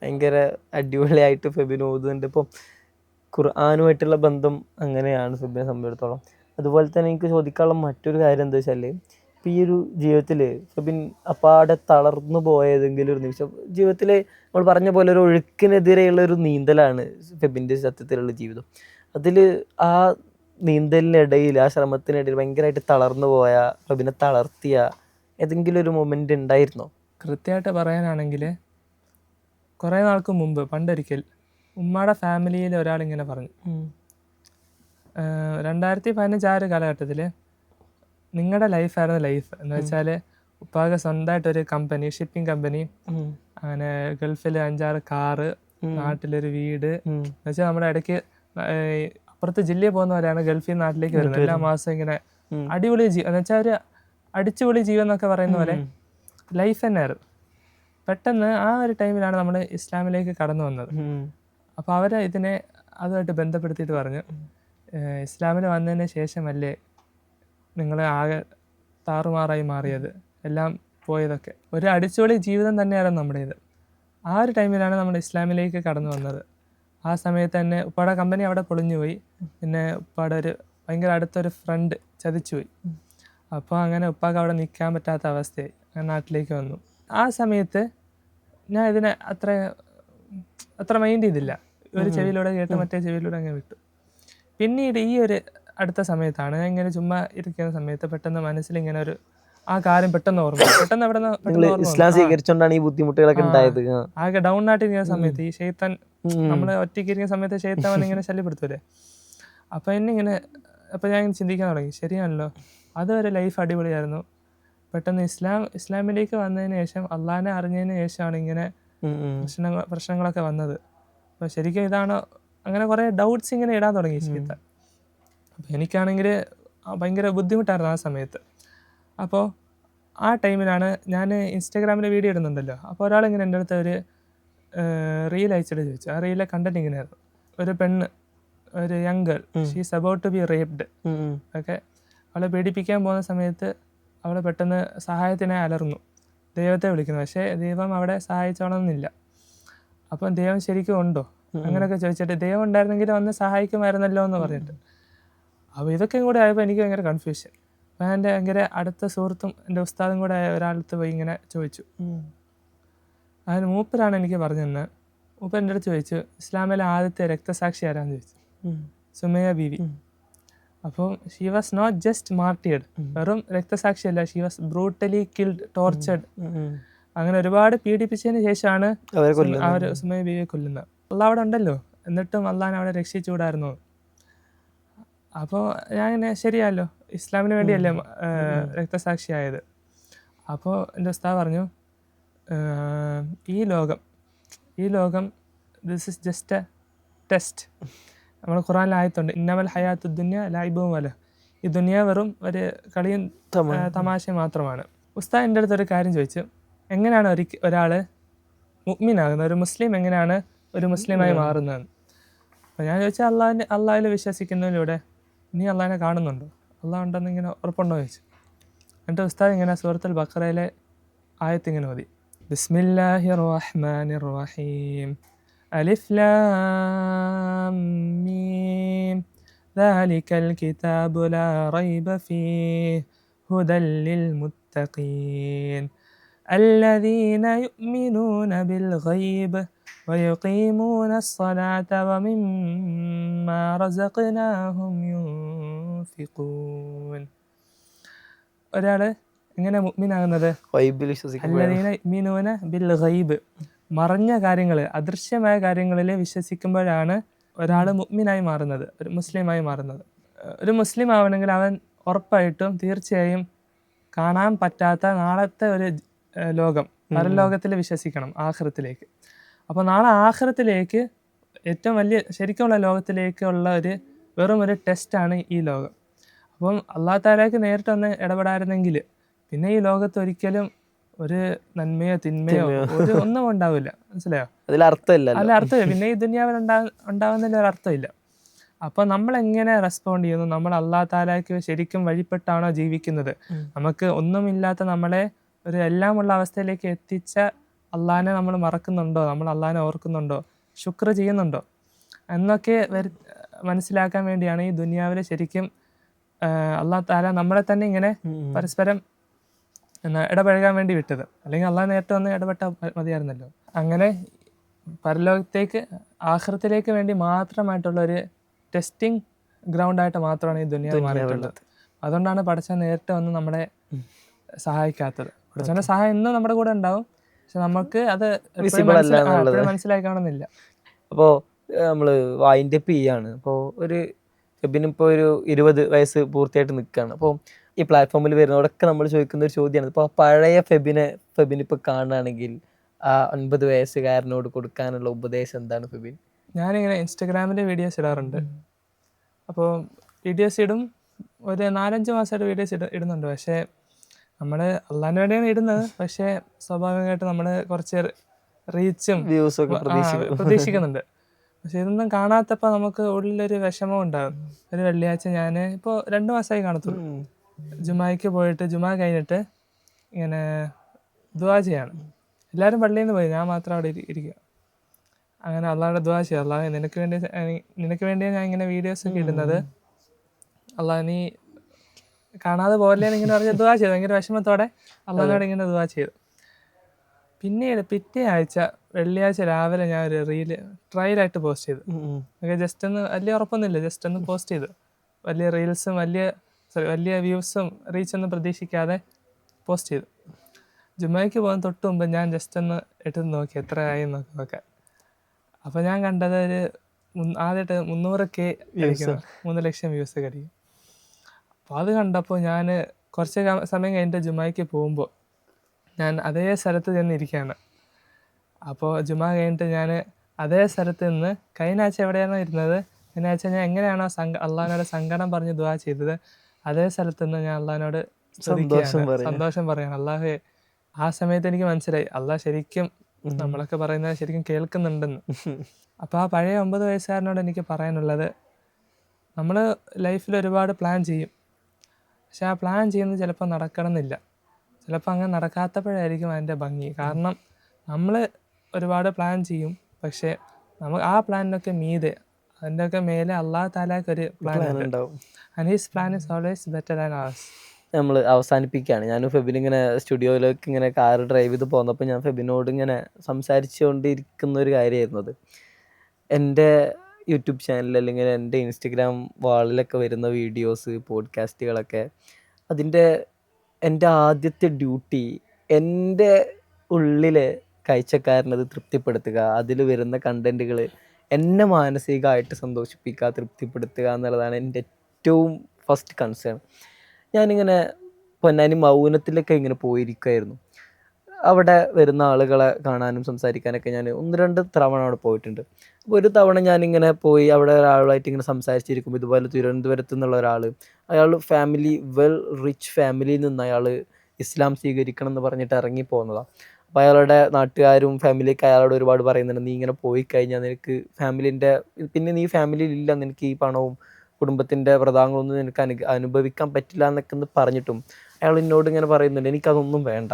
ഭയങ്കര അടിപൊളിയായിട്ട് ഫെബിൻ ഓതുന്നുണ്ട്. ഇപ്പം ഖുർആനുമായിട്ടുള്ള ബന്ധം അങ്ങനെയാണ് ഫെബിനെ സംബന്ധിച്ചിടത്തോളം. അതുപോലെ തന്നെ എനിക്ക് ചോദിക്കാനുള്ള മറ്റൊരു കാര്യം എന്താ വെച്ചാൽ, ഇപ്പം ഈ ഒരു ജീവിതത്തിൽ ഫെബിൻ അപ്പാടെ തളർന്നു പോയ ഏതെങ്കിലും ഒരു നിമിഷം ജീവിതത്തിൽ നമ്മൾ പറഞ്ഞ പോലെ ഒരു ഒഴുക്കിനെതിരെയുള്ള ഒരു നീന്തലാണ് ഫെബിൻ്റെ സത്യത്തിലുള്ള ജീവിതം. അതിൽ ആ നീന്തലിനിടയിൽ, ആ ശ്രമത്തിനിടയിൽ ഭയങ്കരമായിട്ട് തളർന്നു പോയ, ഫെബിനെ തളർത്തിയ ഏതെങ്കിലും ഒരു മൊമെൻ്റ് ഉണ്ടായിരുന്നോ? കൃത്യമായിട്ട് പറയാനാണെങ്കിൽ കുറേ നാൾക്ക് മുമ്പ് പണ്ടൊരിക്കൽ ഉമ്മയുടെ ഫാമിലിയിൽ ഒരാളിങ്ങനെ പറഞ്ഞു, 2015 ആ ഒരു കാലഘട്ടത്തിൽ നിങ്ങളുടെ ലൈഫായിരുന്നു ലൈഫ് എന്ന് വെച്ചാൽ ഉപ്പാകെ സ്വന്തമായിട്ടൊരു കമ്പനി, ഷിപ്പിംഗ് കമ്പനി, അങ്ങനെ ഗൾഫിൽ 5-6 കാറ്, നാട്ടിലൊരു വീട് എന്ന് വെച്ചാൽ നമ്മുടെ ഇടയ്ക്ക് അപ്പുറത്ത് ജില്ലയിൽ പോകുന്ന പോലെയാണ് ഗൾഫിൽ നാട്ടിലേക്ക് വരുന്നത്. എല്ലാ മാസവും ഇങ്ങനെ അടിപൊളി എന്ന് വെച്ചാൽ ഒരു അടിച്ചുപൊളി ജീവൻ എന്നൊക്കെ പറയുന്ന പോലെ ലൈഫ് തന്നെയായിരുന്നു. പെട്ടെന്ന് ആ ഒരു ടൈമിലാണ് നമ്മൾ ഇസ്ലാമിലേക്ക് കടന്നു വന്നത്. അപ്പോൾ അവർ ഇതിനെ അതുമായിട്ട് ബന്ധപ്പെടുത്തിയിട്ട് പറഞ്ഞു, ഇസ്ലാമിൽ വന്നതിന് ശേഷമല്ലേ നിങ്ങൾ ആകെ താറുമാറായി മാറിയത്, എല്ലാം പോയതൊക്കെ. ഒരു അടിച്ചുപൊളി ജീവിതം തന്നെയായിരുന്നു നമ്മുടേത്. ആ ഒരു ടൈമിലാണ് നമ്മൾ ഇസ്ലാമിലേക്ക് കടന്നു വന്നത്. ആ സമയത്ത് തന്നെ ഉപ്പാടെ കമ്പനി അവിടെ പൊളിഞ്ഞുപോയി. പിന്നെ ഉപ്പാടെ ഒരു ഭയങ്കര അടുത്തൊരു ഫ്രണ്ട് ചതിച്ചുപോയി. അപ്പോൾ അങ്ങനെ ഉപ്പാക്ക് അവിടെ നിൽക്കാൻ പറ്റാത്ത അവസ്ഥയായി. ഞാൻ നാട്ടിലേക്ക് വന്നു. ആ സമയത്ത് ഞാൻ ഇതിനെ അത്ര മൈൻഡ് ചെയ്തില്ല. ഒരു ചെവിയിലൂടെ കേട്ട് മറ്റേ ചെവിയിലൂടെ അങ്ങനെ വിട്ടു. പിന്നീട് ഈ ഒരു അടുത്ത സമയത്താണ് ഞാൻ ഇങ്ങനെ ചുമ്മാ ഇരിക്കുന്ന സമയത്ത് പെട്ടെന്ന് മനസ്സിൽ ഇങ്ങനെ ഒരു ആ കാര്യം പെട്ടെന്ന് ഓർമ്മ, ഇസ്ലാം സ്വീകരിച്ചുകൊണ്ടാണ് ഈ ബുദ്ധിമുട്ടുകളൊക്കെ ഉണ്ടായത്. ആകെ ഡൗൺ ആയിട്ടിരിക്കുന്ന സമയത്ത് ഈ ഷെയ്ത്താൻ, നമ്മള് ഒറ്റയ്ക്ക് ഇരിക്കുന്ന സമയത്ത് ഷെയ്ത്താൻ ഇങ്ങനെ ശല്യപ്പെടുത്തൂലേ. അപ്പോൾ എന്നിങ്ങനെ അപ്പോൾ ഞാൻ ചിന്തിക്കാൻ തുടങ്ങി, ശരിയാണല്ലോ, അതുവരെ ലൈഫ് അടിപൊളിയായിരുന്നു. പെട്ടെന്ന് ഇസ്ലാമിലേക്ക് വന്നതിന് ശേഷം, അള്ളാഹിനെ അറിഞ്ഞതിന് ശേഷമാണ് ഇങ്ങനെ പ്രശ്നങ്ങളൊക്കെ വന്നത്. അപ്പോൾ ശരിക്കും ഇതാണോ, അങ്ങനെ കുറേ ഡൗട്ട്സ് ഇങ്ങനെ ഇടാൻ തുടങ്ങി ഷെയ്ത്താൻ. അപ്പോൾ എനിക്കാണെങ്കിൽ ഭയങ്കര ബുദ്ധിമുട്ടായിരുന്നു ആ സമയത്ത്. അപ്പോൾ ആ ടൈമിലാണ് ഞാൻ ഇൻസ്റ്റാഗ്രാമിൽ വീഡിയോ ഇടുന്നുണ്ടല്ലോ, അപ്പോൾ ഒരാളിങ്ങനെ എൻ്റെ അടുത്ത് ഒരു റീൽ അയച്ചിട്ട് ചോദിച്ചു. ആ റീലിലെ കണ്ടന്റ് ഇങ്ങനെയായിരുന്നു, ഒരു പെണ്ണ്, ഒരു young girl, she's about to be raped ഒക്കെ. അവളെ പീഡിപ്പിക്കാൻ പോകുന്ന സമയത്ത് അവൾ പെട്ടെന്ന് സഹായത്തിനെ അലർന്നു, ദൈവത്തെ വിളിക്കുന്നു. പക്ഷേ ദൈവം അവിടെ സഹായിച്ചോണമെന്നില്ല. അപ്പം ദൈവം ശരിക്കും ഉണ്ടോ അങ്ങനെയൊക്കെ ചോദിച്ചിട്ട്, ദൈവം ഉണ്ടായിരുന്നെങ്കിൽ വന്ന് സഹായിക്കുമായിരുന്നല്ലോ എന്ന് പറഞ്ഞിട്ട്. അപ്പോൾ ഇതൊക്കെ കൂടെ ആയപ്പോൾ എനിക്ക് ഭയങ്കര കൺഫ്യൂഷൻ. അപ്പോൾ ഞാൻ എൻ്റെ ഭയങ്കര അടുത്ത സുഹൃത്തും എൻ്റെ ഉസ്താദും കൂടെ ആയ ഒരാളടുത്ത് പോയി ഇങ്ങനെ ചോദിച്ചു. അതിന് മൂപ്പരാണ് എനിക്ക് പറഞ്ഞു തന്നെ. മൂപ്പർ എൻ്റെ അടുത്ത് ചോദിച്ചു, ഇസ്ലാമിലെ ആദ്യത്തെ രക്തസാക്ഷി ആരാന്ന് ചോദിച്ചു. സുമയ്യ ബീവി. അപ്പോൾ she was not just martyred, വെറും രക്തസാക്ഷിയല്ല, she was brutally killed, tortured. അങ്ങനെ ഒരുപാട് പീഡിപ്പിച്ചതിന് ശേഷമാണ് അവർ സുമയ്യ ബീവിയെ കൊല്ലുന്നത്. അള്ളാഹ് അവിടെ ഉണ്ടല്ലോ, എന്നിട്ടും അള്ളാഹിനെ അവിടെ രക്ഷിച്ചുകൂടായിരുന്നു. അപ്പോൾ ഞാൻ ഇങ്ങനെ, ശരിയല്ലോ, ഇസ്ലാമിന് വേണ്ടിയല്ലേ രക്തസാക്ഷിയായത്. അപ്പോൾ എൻ്റെ ഉസ്താദ് പറഞ്ഞു, ഈ ലോകം this is just A test. നമ്മുടെ ഖുറാനിൽ ആയത്തുണ്ട്, ഇന്നമൽ ഹയാത്തു ദുനിയ ലൈബും വല, ഈ ദുനിയ വെറും ഒരു കളിയും തമാശ മാത്രമാണ്. ഉസ്താദ് എൻ്റെ അടുത്തൊരു കാര്യം ചോദിച്ചു, എങ്ങനെയാണ് ഒരാൾ മുഅ്മിനാകുന്നത്, ഒരു മുസ്ലിം എങ്ങനെയാണ് ഒരു മുസ്ലിമായി മാറുന്നതെന്ന്. അപ്പോൾ ഞാൻ ചോദിച്ചാൽ അള്ളാഹിൽ വിശ്വസിക്കുന്നതിലൂടെ നീ അള്ളാഹിനെ കാണുന്നുണ്ടോ, അള്ളാഹ് ഉണ്ടെന്ന് ഇങ്ങനെ ഉറപ്പുണ്ടോ ചോദിച്ചു. എന്നിട്ട് ഉസ്താദ് ഇങ്ങനെ സൂറത്തുൽ ബഖറയിലെ ആയത്തിങ്ങനെ ഓതി, ബിസ്മില്ലാഹിർ റഹ്മാനിർ റഹീം, അലിഫ് ലാം മീം ദാലികൽ കിതാബു ലാ റൈബ ഫീഹി ഹുദൽ ലിൽ മുത്തഖീൻ الذين يؤمنون بالغيب ويقيمون الصلاة ومما رزقناهم ينفقون. ഒരാൾ എങ്ങനെ മുഅ്മിനാകുന്നത്? വൈബിൽ വിശ്വസിക്കുമ്പോഴാണ്. അല്ലദീന യുഅ്മിനൂന ബിൽ ഗൈബ്, മറഞ്ഞ കാര്യങ്ങൾ, അദൃശ്യമായ കാര്യങ്ങളിൽ വിശ്വസിക്കുമ്പോഴാണ് ഒരാൾ മുഅ്മിനായി മാറുന്നത്, ഒരു മുസ്ലിമായി മാറുന്നത്. ഒരു മുസ്ലിം ആവണമെങ്കിൽ അവൻ ഉറപ്പായിട്ടും തീർച്ചയായും കാണാൻ പറ്റാത്ത നാളത്തെ ഒരു ലോകം, പരലോകത്തിൽ വിശ്വസിക്കണം, ആഖിറത്തിലേക്ക്. അപ്പോൾ നാളെ ആഖിറത്തിലേക്ക്, ഏറ്റവും വലിയ ശരിക്കുമുള്ള ലോകത്തിലേക്കുള്ള വെറും ഒരു ടെസ്റ്റാണ് ഈ ലോകം. അപ്പം അല്ലാഹു തആലയ്ക്ക് നേരിട്ട് ഒന്ന് ഇടപെടായിരുന്നെങ്കിൽ പിന്നെ ഈ ലോകത്ത് ഒരിക്കലും ഒരു നന്മയോ തിന്മയോ ഒന്നും ഉണ്ടാവില്ല. മനസ്സിലായോ? അതിൽ അർത്ഥമില്ല. അല്ല, അർത്ഥമില്ല. പിന്നെ ഈ ദുനിയാവിൽ ഉണ്ടാവുന്നതിൽ ഒരു അർത്ഥമില്ല. അപ്പോൾ നമ്മൾ എങ്ങനെ റെസ്പോണ്ട് ചെയ്യുന്നു? നമ്മൾ അല്ലാഹു തആലയ്ക്ക് ശരിക്കും വഴിപ്പെട്ടാണോ ജീവിക്കുന്നത്? നമുക്ക് ഒന്നുമില്ലാത്ത നമ്മളെ ഒരു എല്ലാമുള്ള അവസ്ഥയിലേക്ക് എത്തിച്ച അള്ളാഹിനെ നമ്മൾ മറക്കുന്നുണ്ടോ? നമ്മൾ അള്ളാഹിനെ ഓർക്കുന്നുണ്ടോ? ശുക്ർ ചെയ്യുന്നുണ്ടോ? എന്നൊക്കെ മനസ്സിലാക്കാൻ വേണ്ടിയാണ് ഈ ദുനിയാവിൽ ശരിക്കും അല്ലാഹു തആല നമ്മളെ തന്നെ ഇങ്ങനെ പരസ്പരം ഇടപഴകാൻ വേണ്ടി വിട്ടത്. അല്ലെങ്കിൽ അള്ളാഹ് നേരത്തെ വന്ന് ഇടപെട്ടാൽ മതിയായിരുന്നല്ലോ. അങ്ങനെ പരലോകത്തേക്ക്, ആഖിറത്തിലേക്ക് വേണ്ടി മാത്രമായിട്ടുള്ള ഒരു ടെസ്റ്റിംഗ് ഗ്രൗണ്ടായിട്ട് മാത്രമാണ് ഈ ദുനിയാവ് മാറിയിട്ടുള്ളത്. അതുകൊണ്ടാണ് പടച്ചവൻ നേരിട്ട് വന്ന് നമ്മളെ സഹായിക്കാത്തത്. പടച്ചവൻ്റെ സഹായം ഇന്നും നമ്മുടെ കൂടെ ഉണ്ടാവും, പക്ഷെ നമുക്ക് അത് മനസ്സിലാക്കണമെന്നില്ല. അപ്പോൾ നമ്മൾ വൈൻഡപ്പ് ചെയ്യാണ്. അപ്പോൾ ഫെബിനിപ്പോൾ ഒരു 20 വയസ്സ് പൂർത്തിയായിട്ട് നിൽക്കുകയാണ്. അപ്പോൾ ഈ പ്ലാറ്റ്ഫോമിൽ വരുന്നവരൊക്കെ നമ്മൾ ചോദിക്കുന്ന ഒരു ചോദ്യമാണ്, ഇപ്പോൾ പഴയ ഫെബിനിപ്പോൾ കാണുകയാണെങ്കിൽ ആ 9 വയസ്സുകാരനോട് കൊടുക്കാനുള്ള ഉപദേശം എന്താണ് ഫെബിൻ? ഞാനിങ്ങനെ ഇൻസ്റ്റഗ്രാമിൽ വീഡിയോസ് ഇടാറുണ്ട്. അപ്പോൾ വീഡിയോസ് ഇടും, ഒരു 4-5 മാസമായിട്ട് വീഡിയോസ് ഇടുന്നുണ്ട്. പക്ഷേ നമ്മൾ അള്ളാഹിന് വേണ്ടിയാണ് ഇടുന്നത്. പക്ഷേ സ്വാഭാവികമായിട്ട് നമ്മൾ കുറച്ച് റീച്ചും വ്യൂസൊക്കെ പ്രതീക്ഷിക്കുന്നുണ്ട്. പക്ഷെ ഇതൊന്നും കാണാത്തപ്പോൾ നമുക്ക് ഉള്ളിലൊരു വിഷമം ഉണ്ടാകും. ഒരു വെള്ളിയാഴ്ച ഞാൻ ഇപ്പോൾ 2 മാസമായി കാണത്തുള്ളൂ, ജുമായ്ക്ക് പോയിട്ട് ജുമാ കഴിഞ്ഞിട്ട് ഇങ്ങനെ ദുആ ചെയ്യാണ്. എല്ലാവരും പള്ളിയിൽ നിന്ന് പോയി, ഞാൻ മാത്രം അവിടെ ഇരിക്കുക. അങ്ങനെ അള്ളാഹുടെ ദുആ ചെയ്യുക, അള്ളാഹ് നിനക്ക് വേണ്ടിയാണ് ഞാൻ ഇങ്ങനെ വീഡിയോസൊക്കെ ഇടുന്നത്, അള്ളാഹ് നീ കാണാതെ പോകല്ലേന്ന് ഇങ്ങനെ പറഞ്ഞ് ദുആ ചെയ്തു. ഭയങ്കര വിഷമത്തോടെ അള്ളാഹിനോട് ഇങ്ങനെ ദുആ ചെയ്തു. പിന്നീട് പിറ്റേ ആഴ്ച വെള്ളിയാഴ്ച രാവിലെ ഞാൻ ഒരു റീല് ട്രയലായിട്ട് പോസ്റ്റ് ചെയ്തു. ജസ്റ്റ് ഒന്ന് വലിയ ഉറപ്പൊന്നുമില്ല, ജസ്റ്റ് ഒന്ന് പോസ്റ്റ് ചെയ്തു. വലിയ റീൽസും വലിയ വ്യൂസും റീച്ചൊന്നും പ്രതീക്ഷിക്കാതെ പോസ്റ്റ് ചെയ്തു. ജുമയ്ക്ക് പോകുന്ന തൊട്ട് മുമ്പ് ഞാൻ ജസ്റ്റ് ഒന്ന് എടുത്ത് നോക്കി എത്ര ആയി നോക്കാൻ. അപ്പോൾ ഞാൻ കണ്ടത് ആദ്യമായിട്ട് 300K അടിക്കുന്നു, 3 ലക്ഷം വ്യൂസ് അടിക്കും. അപ്പോൾ അത് കണ്ടപ്പോൾ ഞാൻ കുറച്ച് സമയം കഴിഞ്ഞിട്ട് ജുമായ്ക്ക് പോകുമ്പോൾ ഞാൻ അതേ സ്ഥലത്ത് ചെന്നിരിക്കുകയാണ്. അപ്പോൾ ജുമാ കഴിഞ്ഞിട്ട് ഞാൻ അതേ സ്ഥലത്ത് നിന്ന് കഴിഞ്ഞ ആഴ്ച എവിടെയാണോ ഇരുന്നത്, കഴിഞ്ഞ ആഴ്ച ഞാൻ എങ്ങനെയാണോ അള്ളാഹിനോട് സങ്കടം പറഞ്ഞ് ദുആ ചെയ്തത്, അതേ സ്ഥലത്ത് നിന്ന് ഞാൻ അള്ളാഹിനോട് സന്തോഷം പറയാണ്. അള്ളാഹു, ആ സമയത്ത് എനിക്ക് മനസ്സിലായി അള്ളാഹ് ശരിക്കും നമ്മളൊക്കെ പറയുന്നത് ശരിക്കും കേൾക്കുന്നുണ്ടെന്ന്. അപ്പോൾ ആ പഴയ 9 വയസ്സുകാരനോട് എനിക്ക് പറയാനുള്ളത്, നമ്മൾ ലൈഫിൽ ഒരുപാട് പ്ലാൻ ചെയ്യും, പക്ഷെ ആ പ്ലാൻ ചെയ്യുന്നത് ചിലപ്പോൾ നടക്കണമെന്നില്ല. ചിലപ്പോൾ അങ്ങനെ നടക്കാത്തപ്പോഴായിരിക്കും അതിൻ്റെ ഭംഗി. കാരണം നമ്മൾ ഒരുപാട് പ്ലാൻ ചെയ്യും, പക്ഷേ നമുക്ക് ആ പ്ലാനിനൊക്കെ മീതെ, അതിൻ്റെയൊക്കെ മേലെ അല്ലാഹു തആലയ്ക്ക് ഒരു പ്ലാൻ ഉണ്ടാവും. And his plan is always better than hours. നമ്മൾ അവസാനിപ്പിക്കുകയാണ്. ഞാനും ഫെബിൻ ഇങ്ങനെ സ്റ്റുഡിയോയിലേക്ക് ഇങ്ങനെ കാർ ഡ്രൈവ് ചെയ്ത് പോന്നപ്പോൾ ഞാൻ ഫെബിനോട് ഇങ്ങനെ സംസാരിച്ചുകൊണ്ടിരിക്കുന്ന ഒരു കാര്യമായിരുന്നു അത്. എൻ്റെ യൂട്യൂബ് ചാനൽ അല്ലെങ്കിൽ എൻ്റെ ഇൻസ്റ്റഗ്രാം വാളിലൊക്കെ വരുന്ന വീഡിയോസ്, പോഡ്കാസ്റ്റുകളൊക്കെ, എൻ്റെ ആദ്യത്തെ ഡ്യൂട്ടി എൻ്റെ ഉള്ളിലെ കാഴ്ചക്കാരനത് തൃപ്തിപ്പെടുത്തുക, അതിൽ വരുന്ന കണ്ടൻറ്റുകൾ എന്നെ മാനസികമായിട്ട് സന്തോഷിപ്പിക്കുക, തൃപ്തിപ്പെടുത്തുക എന്നുള്ളതാണ് എൻ്റെ ഏറ്റവും ഫസ്റ്റ് കൺസേൺ. ഞാനിങ്ങനെ പൊന്നാനി മൗനത്തിലൊക്കെ ഇങ്ങനെ പോയിരിക്കുമായിരുന്നു. അവിടെ വരുന്ന ആളുകളെ കാണാനും സംസാരിക്കാനൊക്കെ ഞാൻ 1-2 തവണ അവിടെ പോയിട്ടുണ്ട്. അപ്പോൾ ഒരു തവണ ഞാനിങ്ങനെ പോയി അവിടെ ഒരാളായിട്ട് ഇങ്ങനെ സംസാരിച്ചിരിക്കുമ്പോൾ ഇതുപോലെ തിരുവനന്തപുരത്ത് നിന്നുള്ള ഒരാൾ, അയാൾ റിച്ച് ഫാമിലിയിൽ നിന്ന് അയാൾ ഇസ്ലാം സ്വീകരിക്കണം എന്ന് പറഞ്ഞിട്ട് ഇറങ്ങിപ്പോകുന്നതാണ്. അപ്പോൾ അയാളുടെ നാട്ടുകാരും ഫാമിലിയൊക്കെ അയാളോട് ഒരുപാട് പറയുന്നുണ്ട്, നീ ഇങ്ങനെ പോയി കഴിഞ്ഞാൽ നിനക്ക് പിന്നെ നീ ഫാമിലിയിലില്ല, നിനക്ക് ഈ പണവും കുടുംബത്തിൻ്റെ പ്രതാപങ്ങളൊന്നും നിനക്ക് അനുഭവിക്കാൻ പറ്റില്ല എന്നൊക്കെ പറഞ്ഞിട്ടും അയാൾ എന്നോട് ഇങ്ങനെ പറയുന്നുണ്ട്, എനിക്കതൊന്നും വേണ്ട,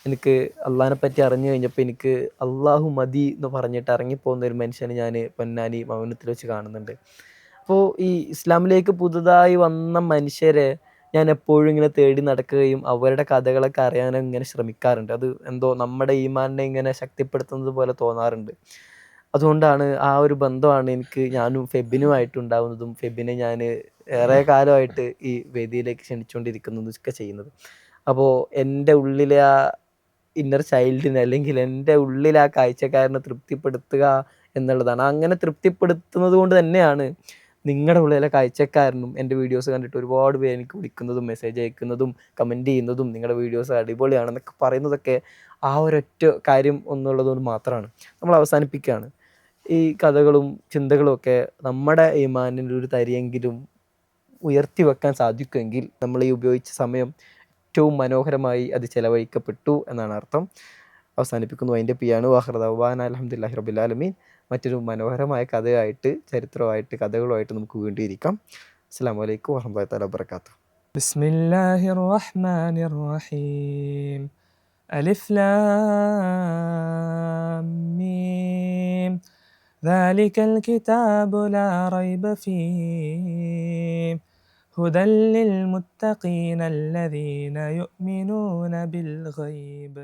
എനിക്ക് അള്ളാഹിനെ പറ്റി അറിഞ്ഞു കഴിഞ്ഞപ്പോൾ എനിക്ക് അള്ളാഹു മതി എന്ന് പറഞ്ഞിട്ട് ഇറങ്ങിപ്പോകുന്ന ഒരു മനുഷ്യനെ ഞാൻ പൊന്നാനി മൗനത്തിൽ വെച്ച് കാണുന്നുണ്ട്. അപ്പോൾ ഈ ഇസ്ലാമിലേക്ക് പുതുതായി വന്ന മനുഷ്യരെ ഞാൻ എപ്പോഴും ഇങ്ങനെ തേടി നടക്കുകയും അവരുടെ കഥകളൊക്കെ അറിയാനും ഇങ്ങനെ ശ്രമിക്കാറുണ്ട്. അത് എന്തോ നമ്മുടെ ഈമാനിനെ ഇങ്ങനെ ശക്തിപ്പെടുത്തുന്നത് പോലെ തോന്നാറുണ്ട്. അതുകൊണ്ടാണ് ആ ഒരു ബന്ധമാണ് ഞാനും ഫെബിനുമായിട്ടുണ്ടാവുന്നതും ഫെബിനെ ഞാൻ ഏറെ കാലമായിട്ട് ഈ വേദിയിലേക്ക് ക്ഷണിച്ചുകൊണ്ടിരിക്കുന്നതും ഒക്കെ ചെയ്യുന്നത്. അപ്പോൾ എൻ്റെ ഉള്ളിലെ ആ ഇന്നർ ചൈൽഡിനെ അല്ലെങ്കിൽ എൻ്റെ ഉള്ളിലെ ആ കാഴ്ചക്കാരനെ തൃപ്തിപ്പെടുത്തുക എന്നുള്ളതാണ്. അങ്ങനെ തൃപ്തിപ്പെടുത്തുന്നത് കൊണ്ട് തന്നെയാണ് നിങ്ങളുടെ ഉള്ളിലെ കാഴ്ചക്കാരനും എൻ്റെ വീഡിയോസ് കണ്ടിട്ട് ഒരുപാട് പേര് എനിക്ക് വിളിക്കുന്നതും മെസ്സേജ് അയക്കുന്നതും കമൻറ്റ് ചെയ്യുന്നതും നിങ്ങളുടെ വീഡിയോസ് അടിപൊളിയാണെന്നൊക്കെ പറയുന്നതൊക്കെ ആ ഒരൊറ്റ കാര്യം എന്നുള്ളതുകൊണ്ട് മാത്രമാണ്. നമ്മൾ അവസാനിപ്പിക്കുകയാണ്. ഈ കഥകളും ചിന്തകളും ഒക്കെ നമ്മുടെ ഈമാനിൽ ഒരു തരിയെങ്കിലും ഉയർത്തി വെക്കാൻ സാധിക്കുമെങ്കിൽ നമ്മൾ ഈ ഉപയോഗിച്ച സമയം ഏറ്റവും മനോഹരമായി അത് ചെലവഴിക്കപ്പെട്ടു എന്നാണ് അർത്ഥം. അവസാനിപ്പിക്കുന്നു. അതിൻ്റെ പിയാണ് വാഹൃദവാൻ അൽഹംദുലില്ലാഹി റബ്ബിൽ ആലമീൻ. മറ്റൊരു മനോഹരമായ കഥയായിട്ട് ചരിത്രമായിട്ട് കഥകളുമായിട്ട് നമുക്ക് വീണ്ടും ഇരിക്കാം. അസ്സലാമു അലൈക്കും വറഹ്മത്തുള്ളാഹി തആല വബറകാതുഹു. ബിസ്മില്ലാഹിർ റഹ്മാനിർ റഹീം. അലിഫ് ലാം മീം. ذلك الكتاب لا ريب فيه هدى للمتقين الذين يؤمنون بالغيب.